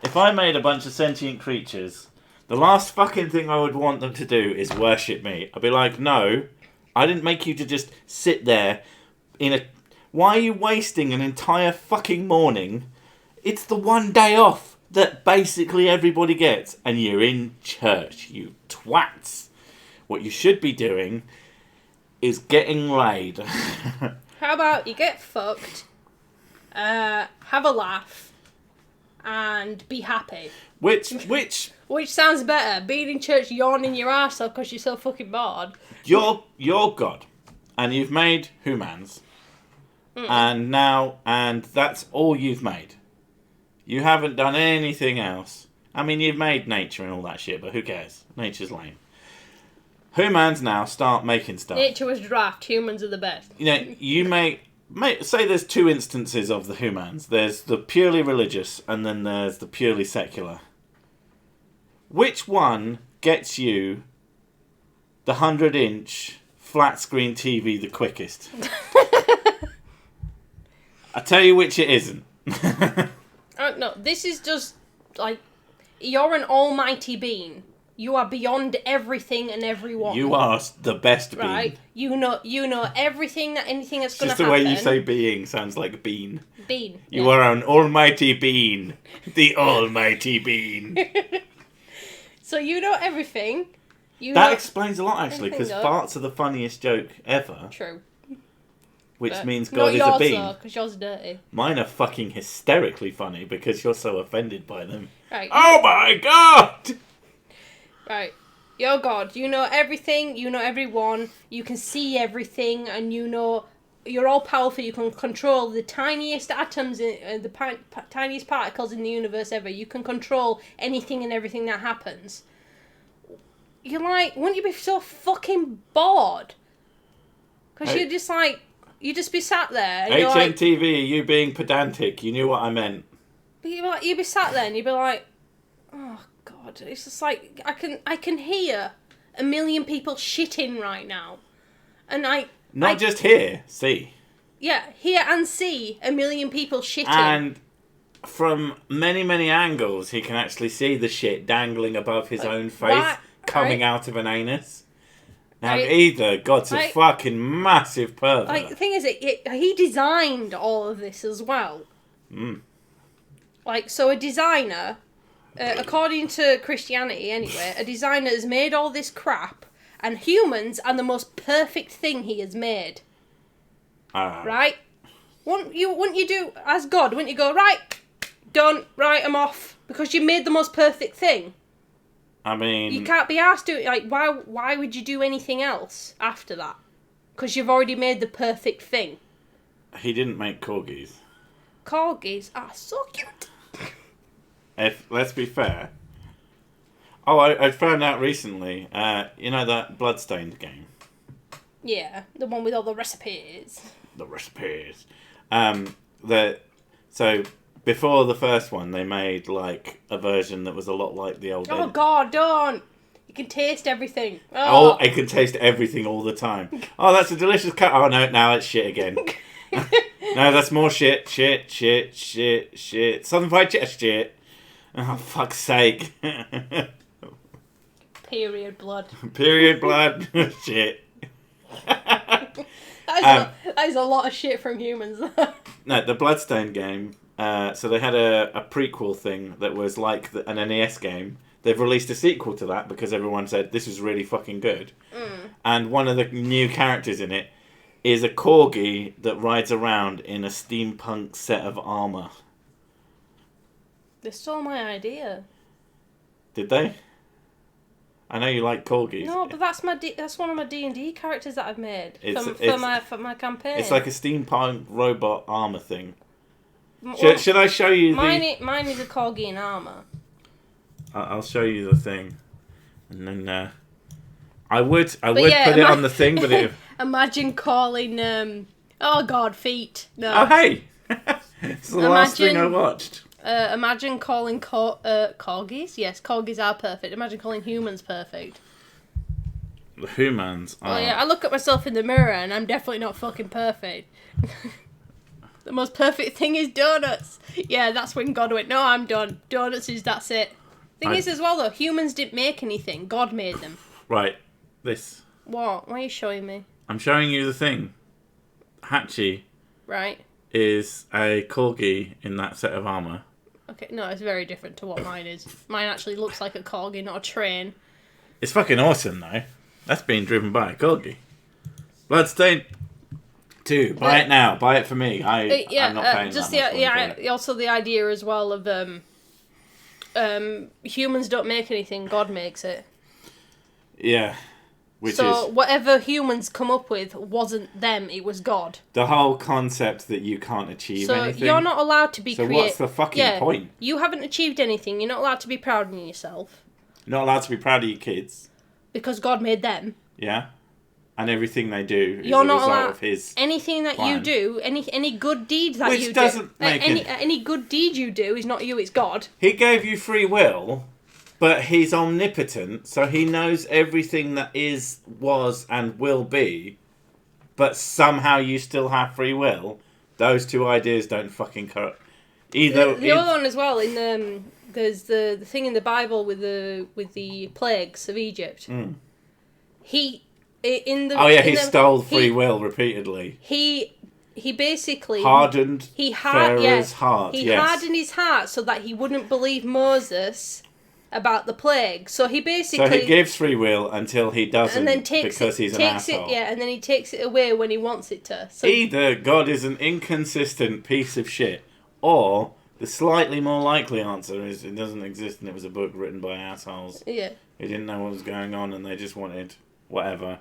If I made a bunch of sentient creatures, the last fucking thing I would want them to do is worship me. I'd be like, no, I didn't make you to just sit there why are you wasting an entire fucking morning? It's the one day off that basically everybody gets, and you're in church, you twats. What you should be doing is getting laid. How about you get fucked, have a laugh, and be happy? Which sounds better? Being in church yawning your arse off because you're so fucking bored. You're God, and you've made humans, and that's all you've made. You haven't done anything else. I mean, you've made nature and all that shit, but who cares? Nature's lame. Humans now start making stuff. Nature was draft. Humans are the best. You know, you say there's two instances of the humans. There's the purely religious, and then there's the purely secular. Which one gets you the 100-inch flat screen TV the quickest? I tell you which it isn't. No, this is just like you're an almighty being. You are beyond everything and everyone. You are the best being. Right? You know everything anything that's going to happen. Just the way you say being sounds like bean. Bean. You are an almighty being. The almighty being. So you know everything. That explains a lot, actually, because farts are the funniest joke ever. True. Which means God is a bean. Because yours are dirty. Mine are fucking hysterically funny because you're so offended by them. Right. Oh my God! Right. You're God. You know everything. You know everyone. You can see everything, and you know you're all powerful. You can control the tiniest atoms, the tiniest particles in the universe ever. You can control anything and everything that happens. You're like, wouldn't you be so fucking bored? Because you're just like. You just be sat there. And HNTV, you being pedantic. You knew what I meant. But you'd be sat there and you'd be like, oh God, it's just like I can hear a million people shitting right now, and not just hear, see. Yeah, hear and see a million people shitting. And from many angles, he can actually see the shit dangling above his own face, coming out of an anus. Now, either God's a fucking massive pervert. Like, the thing is, he designed all of this as well. Like, so a designer, according to Christianity anyway, a designer has made all this crap, and humans are the most perfect thing he has made. Right? Wouldn't you do, as God, wouldn't you go, right, done, right, I'm off, Because you made the most perfect thing. I mean... You can't be asked to... Like, why would you do anything else after that? Because you've already made the perfect thing. He didn't make corgis. Corgis are so cute. Let's be fair. Oh, I found out recently, you know that Bloodstained game? Yeah, the one with all the recipes. The recipes. So, before the first one, they made, like, a version that was a lot like the old... Oh, God, don't! You can taste everything. Oh, I can taste everything all the time. Oh, that's a delicious cut. Oh, no, now it's shit again. No, that's more shit. Southern fried chicken shit. Oh, fuck's sake. Period blood. Period blood. Shit. That is a lot of shit from humans. No, the Bloodstained game. So they had a prequel thing that was like an NES game. They've released a sequel to that because everyone said this is really fucking good. And one of the new characters in it is a corgi that rides around in a steampunk set of armour. They stole my idea. Did they? I know you like corgis. No, but that's one of my D&D characters that I've made for my campaign. It's like a steampunk robot armour thing. Should I show you mine is a corgi in armour. I'll show you the thing, and then I would put it on the thing, but it... Imagine calling oh God, feet. No. Oh hey, it's the last thing I watched. Imagine calling corgis. Yes, corgis are perfect. Imagine calling humans perfect. The humans are... Oh yeah, I look at myself in the mirror and I'm definitely not fucking perfect. The most perfect thing is donuts. Yeah, that's when God went, no, I'm done. Donuts that's it. Thing is as well though, humans didn't make anything. God made them. Right. This. What? Why are you showing me? I'm showing you the thing. Hachi. Right. Is a corgi in that set of armour. Okay, no, it's very different to what mine is. Mine actually looks like a corgi, not a train. It's fucking awesome though. That's being driven by a corgi. Bloodstained 2. Buy it now. Buy it for me. I'm not paying just that much money. Also the idea as well of humans don't make anything, God makes it. Yeah. Whatever humans come up with wasn't them, it was God. The whole concept that you can't achieve anything. So you're not allowed to be So what's the fucking point? You haven't achieved anything, you're not allowed to be proud of yourself. You're not allowed to be proud of your kids. Because God made them. Yeah. And everything they do is a result of his anything that plan. you do, any good deed that you do... Which doesn't make any good deed you do is not you, it's God. He gave you free will, but he's omnipotent, so he knows everything that is, was, and will be, but somehow you still have free will. Those two ideas don't fucking cut. The other one as well, there's the thing in the Bible with the plagues of Egypt. He stole free will repeatedly. He basically hardened Pharaoh's heart. He hardened his heart so that he wouldn't believe Moses about the plague. So he gives free will until he doesn't, and then because he's an asshole. And then he takes it away when he wants it to. So either God is an inconsistent piece of shit, or the slightly more likely answer is it doesn't exist and it was a book written by assholes. Yeah. Who didn't know what was going on and they just wanted whatever.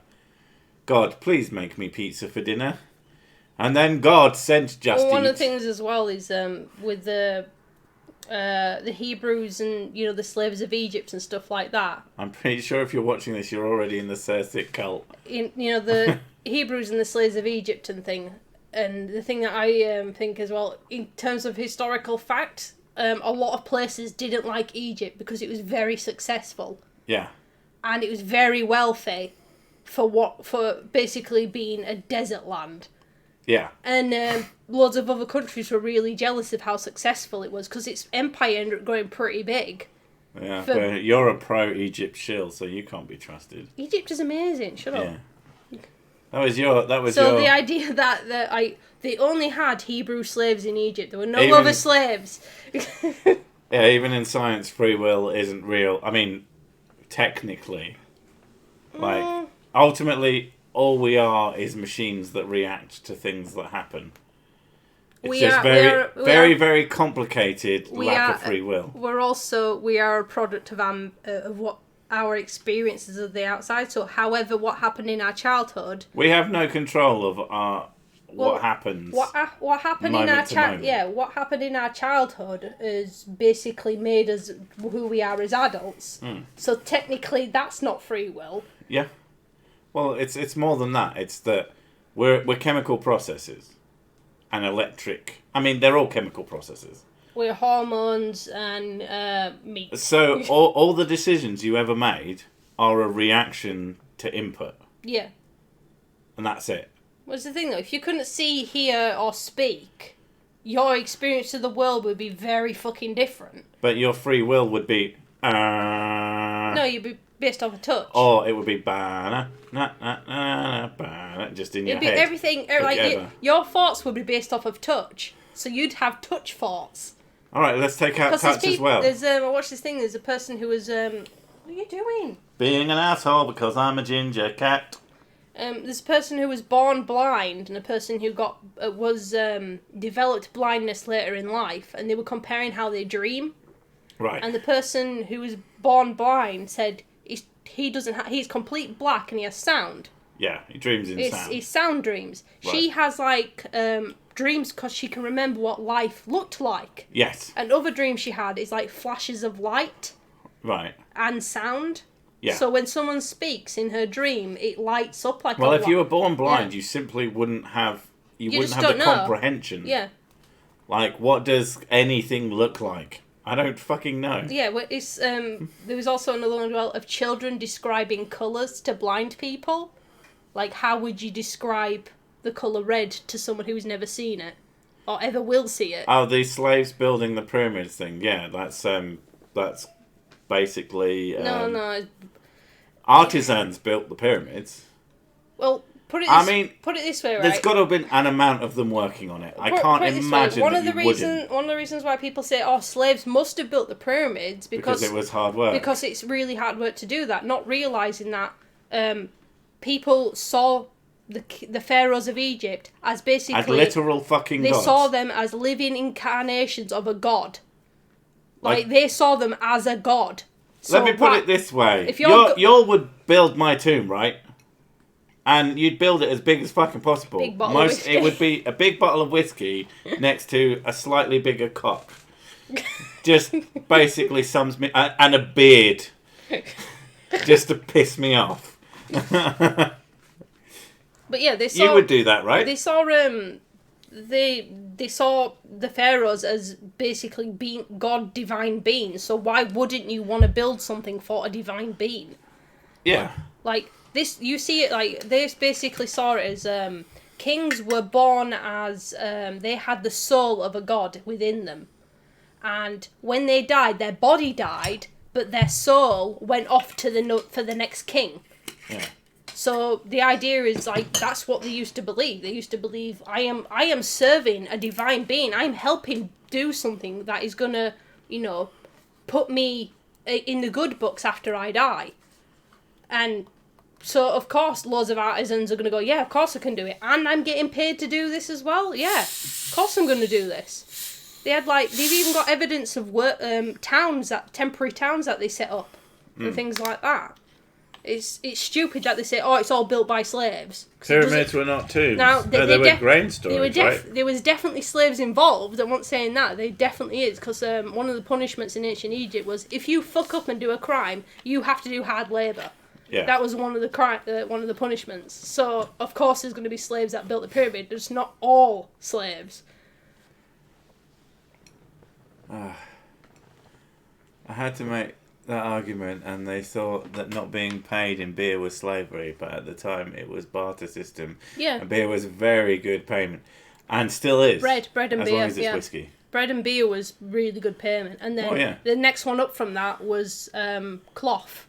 God, please make me pizza for dinner. And then God sent Just Eat. One of the things as well is with the Hebrews and the slaves of Egypt and stuff like that. I'm pretty sure if you're watching this, you're already in the Cersei cult. The Hebrews and the slaves of Egypt and thing. And the thing that I think as well, in terms of historical fact, a lot of places didn't like Egypt because it was very successful. Yeah. And it was very wealthy for basically being a desert land. Yeah. And loads of other countries were really jealous of how successful it was because its empire ended up growing pretty big. Yeah, but you're a pro-Egypt shill, so you can't be trusted. Egypt is amazing. Shut up. That was your. The idea that they only had Hebrew slaves in Egypt. There were no other slaves. Yeah, even in science, free will isn't real. I mean, technically, ultimately, all we are is machines that react to things that happen. It's just very complicated lack of free will. We are a product of what our experiences of the outside. So, however, what happened in our childhood, we have no control of what happens. What happened in our what happened in our childhood is basically made us who we are as adults. So technically, that's not free will. Yeah. Well, it's more than that. It's that we're chemical processes. And electric. I mean, they're all chemical processes. We're hormones and meat. So all the decisions you ever made are a reaction to input. Yeah. And that's it. What's the thing though? If you couldn't see, hear, or speak, your experience of the world would be very fucking different. But your free will would be. No, you'd be based off a touch. Or it would be just in your head. Everything your thoughts would be based off of touch, so you'd have touch thoughts. All right, let's take out touch as well. I watched this thing. There's a person who was what are you doing? Being an asshole because I'm a ginger cat. There's a person who was born blind and a person who developed blindness later in life, and they were comparing how they dream. Right. And the person who was born blind said he's complete black and he has sound. Yeah, he dreams in sound. It's sound dreams. Right. She has dreams because she can remember what life looked like. Yes. And other dreams she had is like flashes of light. Right. And sound. Yeah. So when someone speaks in her dream, it lights up like. Well, if you were born blind, you simply wouldn't have. You wouldn't have the comprehension. Yeah. Like, what does anything look like? I don't fucking know. Yeah, well, it's there was also another one of children describing colours to blind people. Like, how would you describe the colour red to someone who's never seen it or ever will see it? Oh, the slaves building the pyramids thing. Yeah, that's basically no. Artisans built the pyramids. Well, put it this way, right? There's got to have been an amount of them working on it. I can't imagine one of the reasons why people say, slaves must have built the pyramids because it was hard work. Because it's really hard work to do that, not realising that people saw the pharaohs of Egypt as basically... As literal fucking gods. They saw them as living incarnations of a god. Like they saw them as a god. So let me put it this way. If you would build my tomb, right? And you'd build it as big as fucking possible. Big bottle of whiskey. It would be a big bottle of whiskey next to a slightly bigger cock. Just basically sums me... And a beard. Just to piss me off. But yeah, they saw... You would do that, right? They saw... They saw the pharaohs as basically divine beings. So why wouldn't you want to build something for a divine being? Yeah. Like... This, you see it like they basically saw it as kings were born as they had the soul of a god within them, and when they died, their body died, but their soul went off to for the next king. Yeah. So the idea is like that's what they used to believe. They used to believe I am serving a divine being. I'm helping do something that is gonna put me in the good books after I die, and. So, of course, loads of artisans are going to go, yeah, of course I can do it. And I'm getting paid to do this as well? Yeah, of course I'm going to do this. They've even got evidence of temporary towns that they set up and things like that. It's stupid that they say, it's all built by slaves. Pyramids were not tombs. Now, they were grain storage, right? There was definitely slaves involved. I wasn't saying that. There definitely is, because one of the punishments in ancient Egypt was, if you fuck up and do a crime, you have to do hard labour. Yeah. That was one of the punishments. So, of course, there's going to be slaves that built the pyramid. There's not all slaves. I had to make that argument, and they thought that not being paid in beer was slavery, but at the time it was barter system. Yeah. And beer was very good payment, and still is. Bread and beer. As long as it's whiskey. Bread and beer was really good payment, and then the next one up from that was cloth.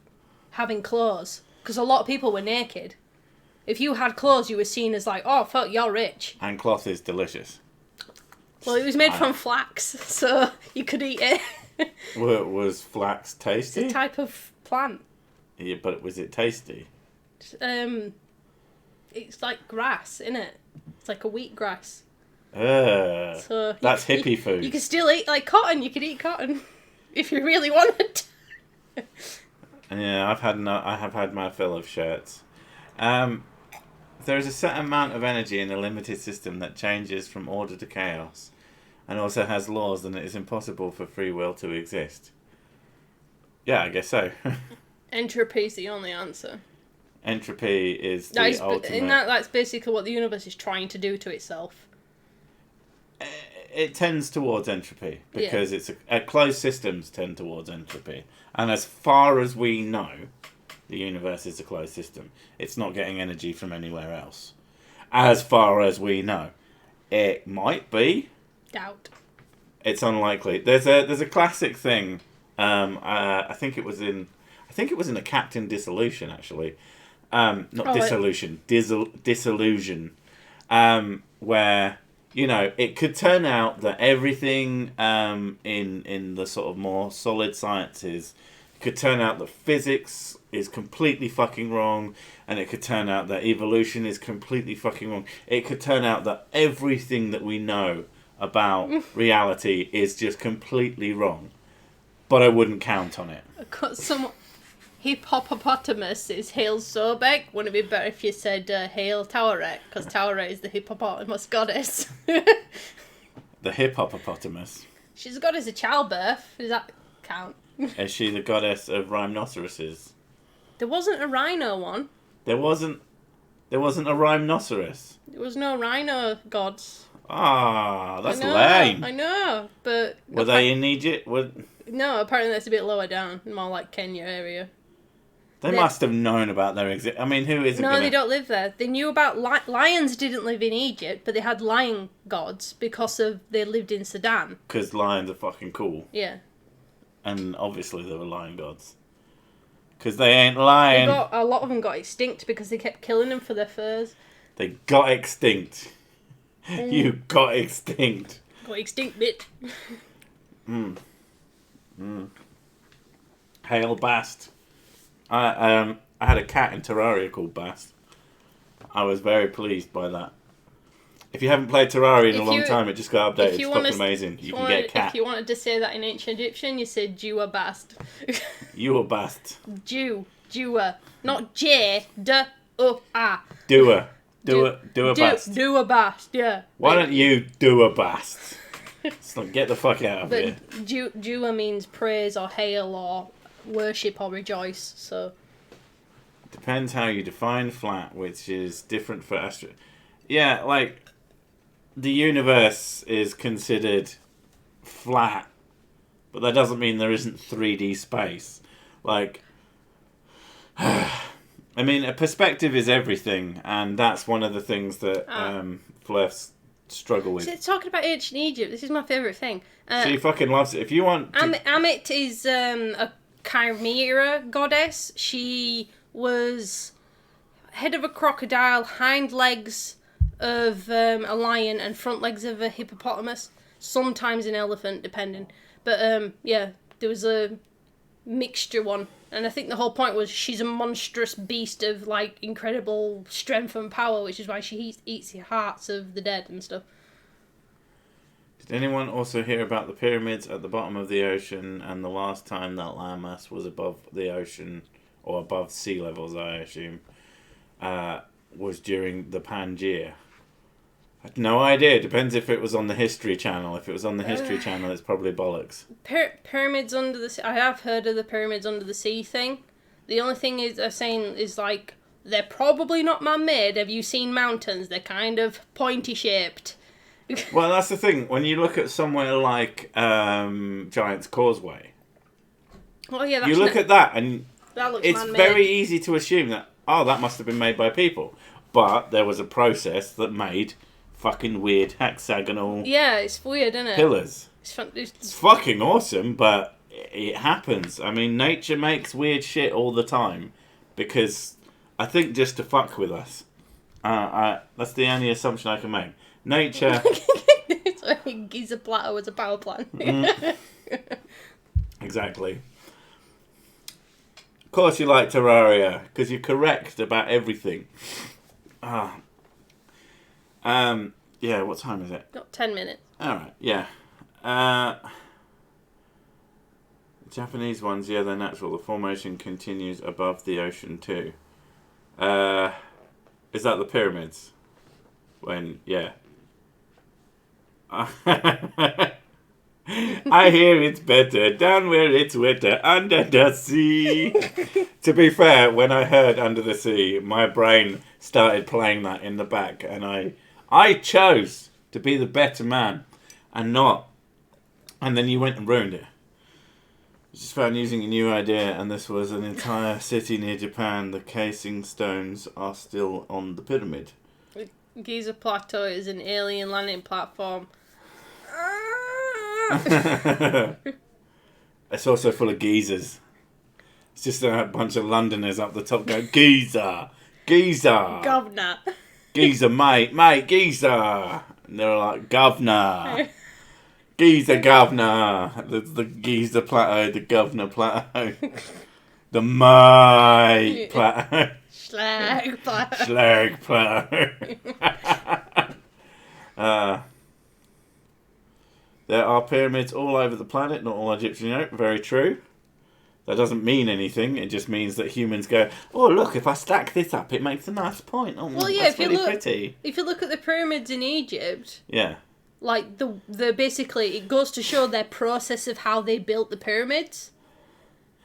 Having clothes, because a lot of people were naked. If you had clothes, you were seen as like, oh fuck, you're rich. And cloth is delicious. Well, it was made from flax, so you could eat it. Was flax tasty? It's a type of plant. Yeah, but was it tasty? It's like grass, isn't it? It's like a wheat grass. So That's hippie food. You can still eat like cotton. You could eat cotton if you really wanted. Yeah, I have had my fill of shirts. There is a set amount of energy in a limited system that changes from order to chaos, and also has laws, and it is impossible for free will to exist. Yeah, I guess so. Entropy is the only answer. Entropy is the ultimate. That's basically what the universe is trying to do to itself. It tends towards entropy because closed systems tend towards entropy, and as far as we know, the universe is a closed system. It's not getting energy from anywhere else. As far as we know, it might be. Doubt. It's unlikely. There's a classic thing. I think it was in a Captain Dissolution actually. Not Dissolution. Disillusion. Where, you know, it could turn out that everything in the sort of more solid sciences, it could turn out that physics is completely fucking wrong, and it could turn out that evolution is completely fucking wrong. It could turn out that everything that we know about reality is just completely wrong. But I wouldn't count on it. Some hippopotamus is Hail Sobek. Wouldn't it be better if you said Hail Taweret? Because Taweret is the hippopotamus goddess. The hippopotamus. She's a goddess of childbirth. Does that count? Is she the goddess of rhinoceroses? There wasn't a rhino one. There wasn't a rhinoceros. There was no rhino gods. Ah, that's lame. I know, but... Were they in Egypt? No, apparently that's a bit lower down. More like Kenya area. They must have known about their exist. I mean, who isn't? No, they don't live there. They knew about lions. Didn't live in Egypt, but they had lion gods because they lived in Sudan. Because lions are fucking cool. Yeah. And obviously they were lion gods. Because they ain't lying. A lot of them got extinct because they kept killing them for their furs. They got extinct. You got extinct. Got extinct, bit. Hail Bast. I had a cat in Terraria called Bast. I was very pleased by that. If you haven't played Terraria in a long time, it just got updated. It's fucking amazing. You can get a cat. If you wanted to say that in ancient Egyptian, you said Jewa Bast. You a Bast. Jewa. Not J, D-U-A. Do a Bast. Do a Bast, yeah. Why don't you do a Bast? So get the fuck out of here. But Jewa means praise or hail or worship or rejoice, so... Depends how you define flat, which is different for astro... Yeah, like, the universe is considered flat, but that doesn't mean there isn't 3D space. Like, I mean, a perspective is everything, and that's one of the things that Flephs struggle with. So talking about ancient Egypt, this is my favourite thing. She fucking loves it. If you want... Amit is a chimera goddess. She was head of a crocodile, hind legs of a lion, and front legs of a hippopotamus. Sometimes an elephant, depending. But yeah, there was a mixture one. And I think the whole point was she's a monstrous beast of like incredible strength and power, which is why she eats the hearts of the dead and stuff. Did anyone also hear about the pyramids at the bottom of the ocean, and the last time that landmass was above the ocean, or above sea levels, I assume, was during the Pangaea? I had no idea. Depends if it was on the History Channel. If it was on the History Channel, it's probably bollocks. Pyramids under the sea. I have heard of the pyramids under the sea thing. The only thing is they're saying is like they're probably not man-made. Have you seen mountains? They're kind of pointy shaped. Well, that's the thing. When you look at somewhere like Giant's Causeway, oh yeah, you look at that and that looks it's man-made. very easy to assume that that must have been made by people, but there was a process that made fucking weird hexagonal it's weird, isn't it? Pillars. It's fucking awesome, but it happens. I mean, nature makes weird shit all the time because I think just to fuck with us. That's the only assumption I can make. Nature. Giza Plateau was a power plant. Exactly. Of course you like Terraria because you're correct about everything. Yeah, what time is it? Got 10 minutes. Alright, yeah. Japanese ones, yeah, they're natural. The formation continues above the ocean too. Is that the pyramids? Yeah. I hear it's better down where it's wetter under the sea. To be fair, when I heard Under the Sea, my brain started playing that in the back, and I chose to be the better man and not. And then you went and ruined it. I just found using a new idea, and this was an entire city near Japan. The casing stones are still on the pyramid. Giza Plateau is an alien landing platform. It's also full of geezers. It's just a bunch of Londoners up the top going, Giza! Giza! Governor. Giza, mate, Giza! And they're like, Governor! Giza, Governor! The Giza Plateau, the Governor Plateau. The mate Plateau. Slag Plateau. Slag Plateau. There are pyramids all over the planet, not all Egyptian. Very true. That doesn't mean anything. It just means that humans go, oh, look, if I stack this up, it makes a nice point. Oh, well, yeah, that's really pretty. If you look at the pyramids in Egypt, yeah, like the basically, it goes to show their process of how they built the pyramids.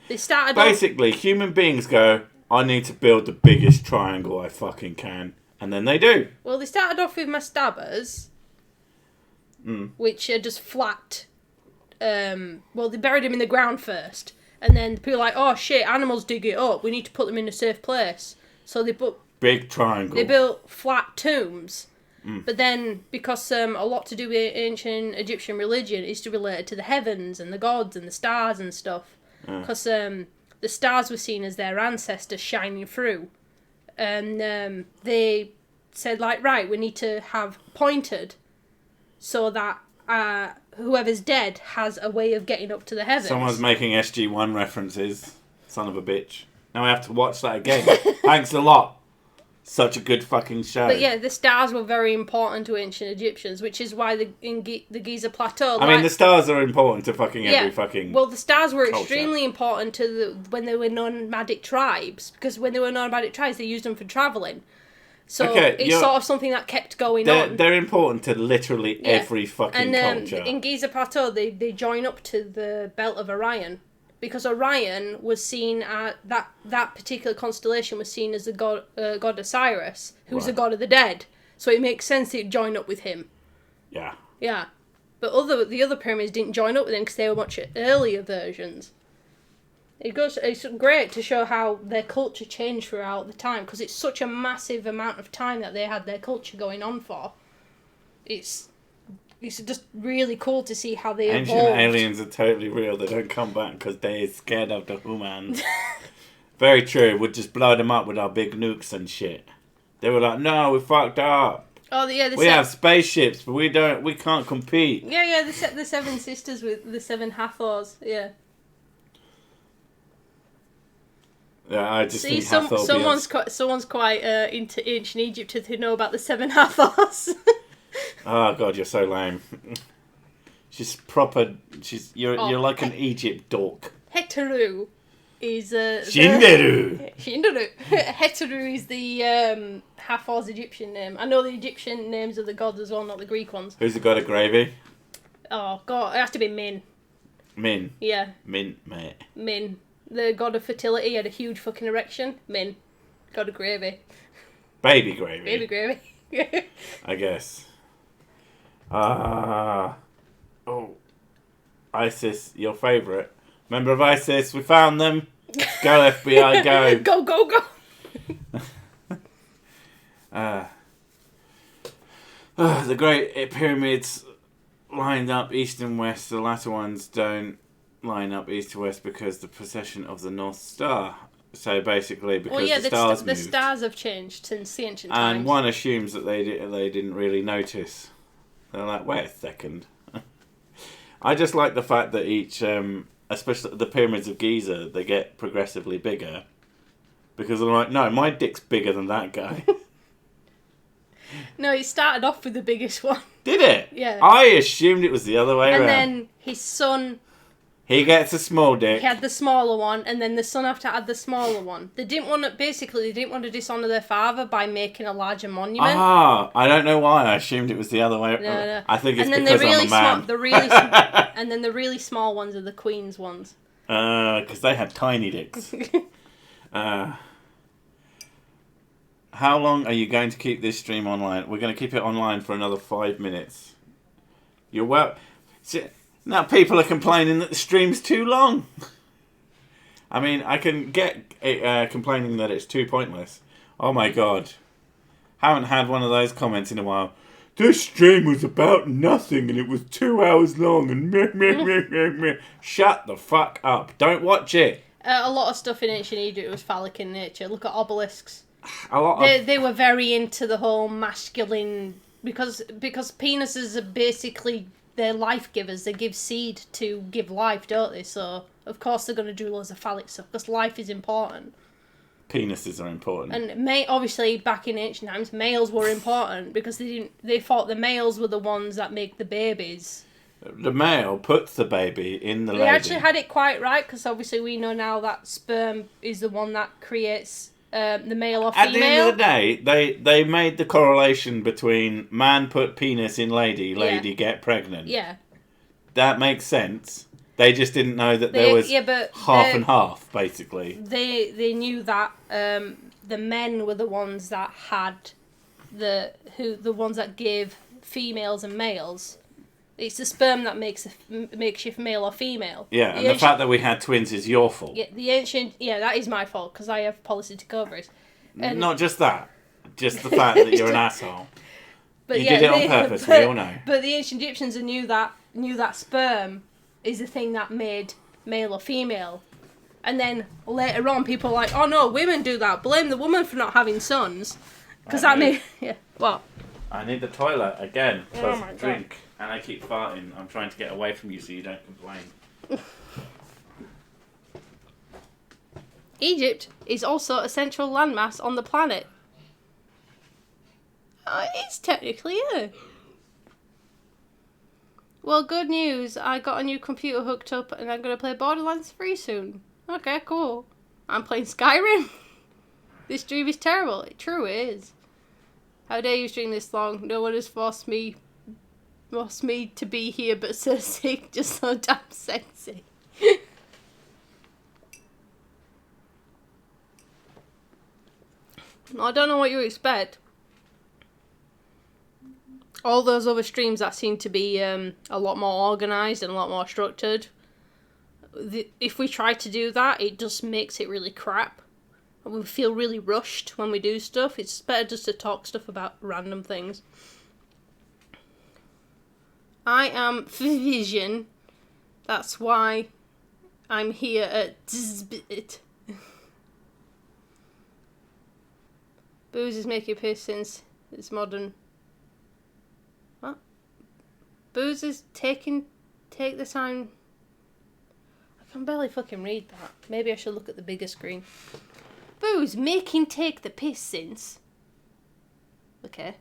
They started basically, human beings go, I need to build the biggest triangle I fucking can. And then they do. Well, they started off with mastabas, which are just flat. Well, they buried them in the ground first. And then people are like, oh shit, animals dig it up. We need to put them in a safe place. So they put... Big triangle. They built flat tombs. But then, because a lot to do with ancient Egyptian religion is to relate to the heavens and the gods and the stars and stuff. Because the stars were seen as their ancestors shining through. And they said, like, right, we need to have pointed so that whoever's dead has a way of getting up to the heavens. Someone's making SG-1 references. Son of a bitch. Now I have to watch that again. Thanks a lot. Such a good fucking show. But yeah, the stars were very important to ancient Egyptians, which is why the Giza Plateau... I mean, the stars are important to fucking every fucking well, the stars were culture. extremely important to when they were nomadic tribes, because when they were nomadic tribes, they used them for travelling. So it's sort of something that kept going on. They're important to literally every fucking culture. In Giza Plateau, they join up to the belt of Orion, because Orion was seen at that particular constellation was seen as the god Osiris, who's the god of the dead. So it makes sense that it joined up with him. Yeah. Yeah, but the other pyramids didn't join up with them because they were much earlier versions. It's great to show how their culture changed throughout the time, because it's such a massive amount of time that they had their culture going on for. It's just really cool to see how they evolved. Ancient aliens are totally real. They don't come back because they're scared of the humans. Very true. We'd just blow them up with our big nukes and shit. They were like, no, we fucked up. Oh yeah, we have spaceships, but we can't compete. Yeah, the Seven Sisters with the Seven Hathors. Yeah. Yeah, I just think Hathor. Someone's quite into ancient Egypt to know about the Seven Hathors. Oh god, you're so lame. She's proper. You're like an Egypt dork. Heteru is Shinderu. Shinderu. Heteru is the Hathor's Egyptian name. I know the Egyptian names of the gods as well, not the Greek ones. Who's the god of gravy? Oh god, it has to be Min. Min. Yeah. Min, mate. Min. The god of fertility had a huge fucking erection. Min. God of gravy. Baby gravy. Baby gravy. I guess. Oh. ISIS, your favourite. Member of ISIS, we found them. Go FBI, go. Go. The Great Pyramids lined up east and west. The latter ones don't line up east to west because the precession of the North Star. So basically, because the stars moved. The stars have changed since the ancient times. And one assumes that they didn't really notice. They're like, wait a second. I just like the fact that each, especially the pyramids of Giza, they get progressively bigger. Because they're like, no, my dick's bigger than that guy. No, it started off with the biggest one. Did it? Yeah. I assumed it was the other way And around. then his son, He gets a small dick. he had the smaller one, and then the son after had the smaller one. They didn't want to dishonour their father by making a larger monument. Ah, I don't know why. I assumed it was the other way. No. I think it's and then because the really I'm a man. and then the really small ones are the Queen's ones. Because they have tiny dicks. How long are you going to keep this stream online? We're going to keep it online for another 5 minutes. You're well. Now people are complaining that the stream's too long. I mean, I can get complaining that it's too pointless. Oh my god. Haven't had one of those comments in a while. This stream was about nothing and it was 2 hours long and meh, meh, meh, meh, meh. Shut the fuck up. Don't watch it. A lot of stuff in ancient Egypt was phallic in nature. Look at obelisks. They were very into the whole masculine... Because penises are basically... They're life givers. They give seed to give life, don't they? So, of course, they're going to do loads of phallic stuff because life is important. Penises are important. And obviously, back in ancient times, males were important because they thought the males were the ones that make the babies. The male puts the baby in the lady. They actually had it quite right because obviously we know now that sperm is the one that creates the male or female. At the end of the day, they made the correlation between man put penis in lady, lady get pregnant. Yeah. That makes sense. They just didn't know that there was half and half, basically. They knew that the men were the ones that had the ones that gave females and males. It's the sperm that makes you male or female. Yeah, and the fact that we had twins is your fault. Yeah, that is my fault because I have polycystic ovaries. And not just that, just the fact that you're an asshole. But you did it on purpose. We all know. But the ancient Egyptians knew that sperm is the thing that made male or female. And then later on, people are like, "Oh no, women do that. Blame the woman for not having sons." Because that made what? I need the toilet again. Oh my drink. God. And I keep farting. I'm trying to get away from you so you don't complain. Egypt is also a central landmass on the planet. It's technically, yeah. Well, good news. I got a new computer hooked up and I'm going to play Borderlands 3 soon. Okay, cool. I'm playing Skyrim. This stream is terrible. True, it is. How dare you stream this long? No one has forced me to be here, but so sick, just so damn sexy. I don't know what you expect. All those other streams that seem to be a lot more organised and a lot more structured. If we try to do that, it just makes it really crap. And we feel really rushed when we do stuff. It's better just to talk stuff about random things. I am Vision. That's why I'm here at Dzbit. Booze is making piss since it's modern. What? Booze is take the time. I can barely fucking read that. Maybe I should look at the bigger screen. Booze making take the piss since. Okay.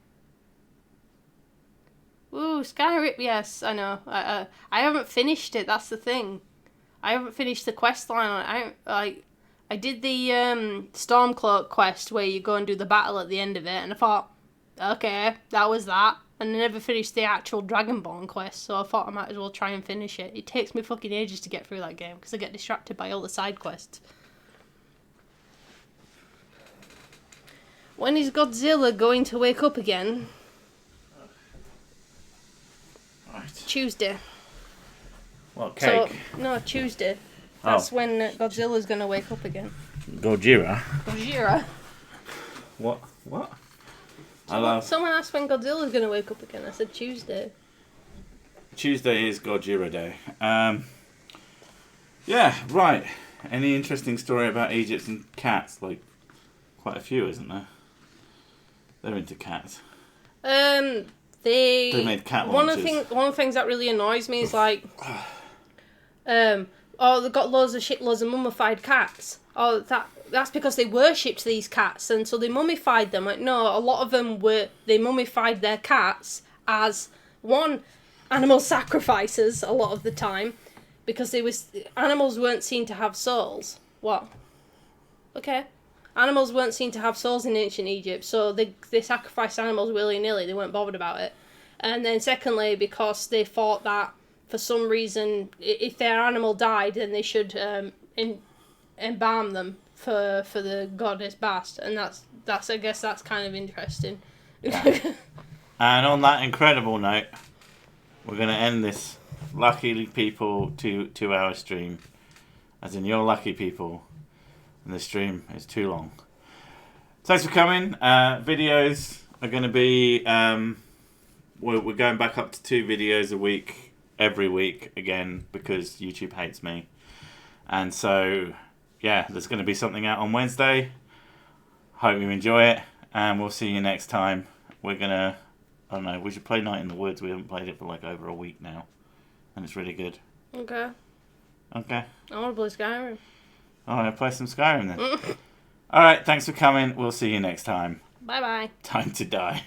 Ooh, Skyrim. Yes, I know. I haven't finished it. That's the thing. I haven't finished the quest line. I did the Stormcloak quest where you go and do the battle at the end of it, and I thought, okay, that was that. And I never finished the actual Dragonborn quest, so I thought I might as well try and finish it. It takes me fucking ages to get through that game because I get distracted by all the side quests. When is Godzilla going to wake up again? Right. Tuesday. What, cake? So, no, Tuesday. That's when Godzilla's going to wake up again. Gojira? Gojira. What? Someone asked when Godzilla's going to wake up again. I said Tuesday. Tuesday is Gojira Day. Yeah, right. Any interesting story about Egyptian cats? Like, quite a few, isn't there? They're into cats. They made cat launches. One of the things that really annoys me is like, they've got loads of mummified cats. that's because they worshipped these cats, and so they mummified them. Like, no, a lot of them they mummified their cats as one animal sacrifices a lot of the time, because animals weren't seen to have souls. What? Okay. Animals weren't seen to have souls in ancient Egypt, so they sacrificed animals willy-nilly. They weren't bothered about it. And then secondly, because they thought that for some reason, if their animal died, then they should embalm them for the goddess Bast. And that's I guess that's kind of interesting. Yeah. And on that incredible note, we're going to end this lucky people 2-hour stream. As in, you're lucky people. And the stream is too long. Thanks for coming. Videos are going to be... we're going back up to 2 videos a week, every week, again, because YouTube hates me. And so, yeah, there's going to be something out on Wednesday. Hope you enjoy it. And we'll see you next time. We're going to... I don't know, we should play Night in the Woods. We haven't played it for like over a week now. And it's really good. Okay. Okay. I want to play Skyrim. Alright, play some Skyrim then. Alright, thanks for coming. We'll see you next time. Bye-bye. Time to die.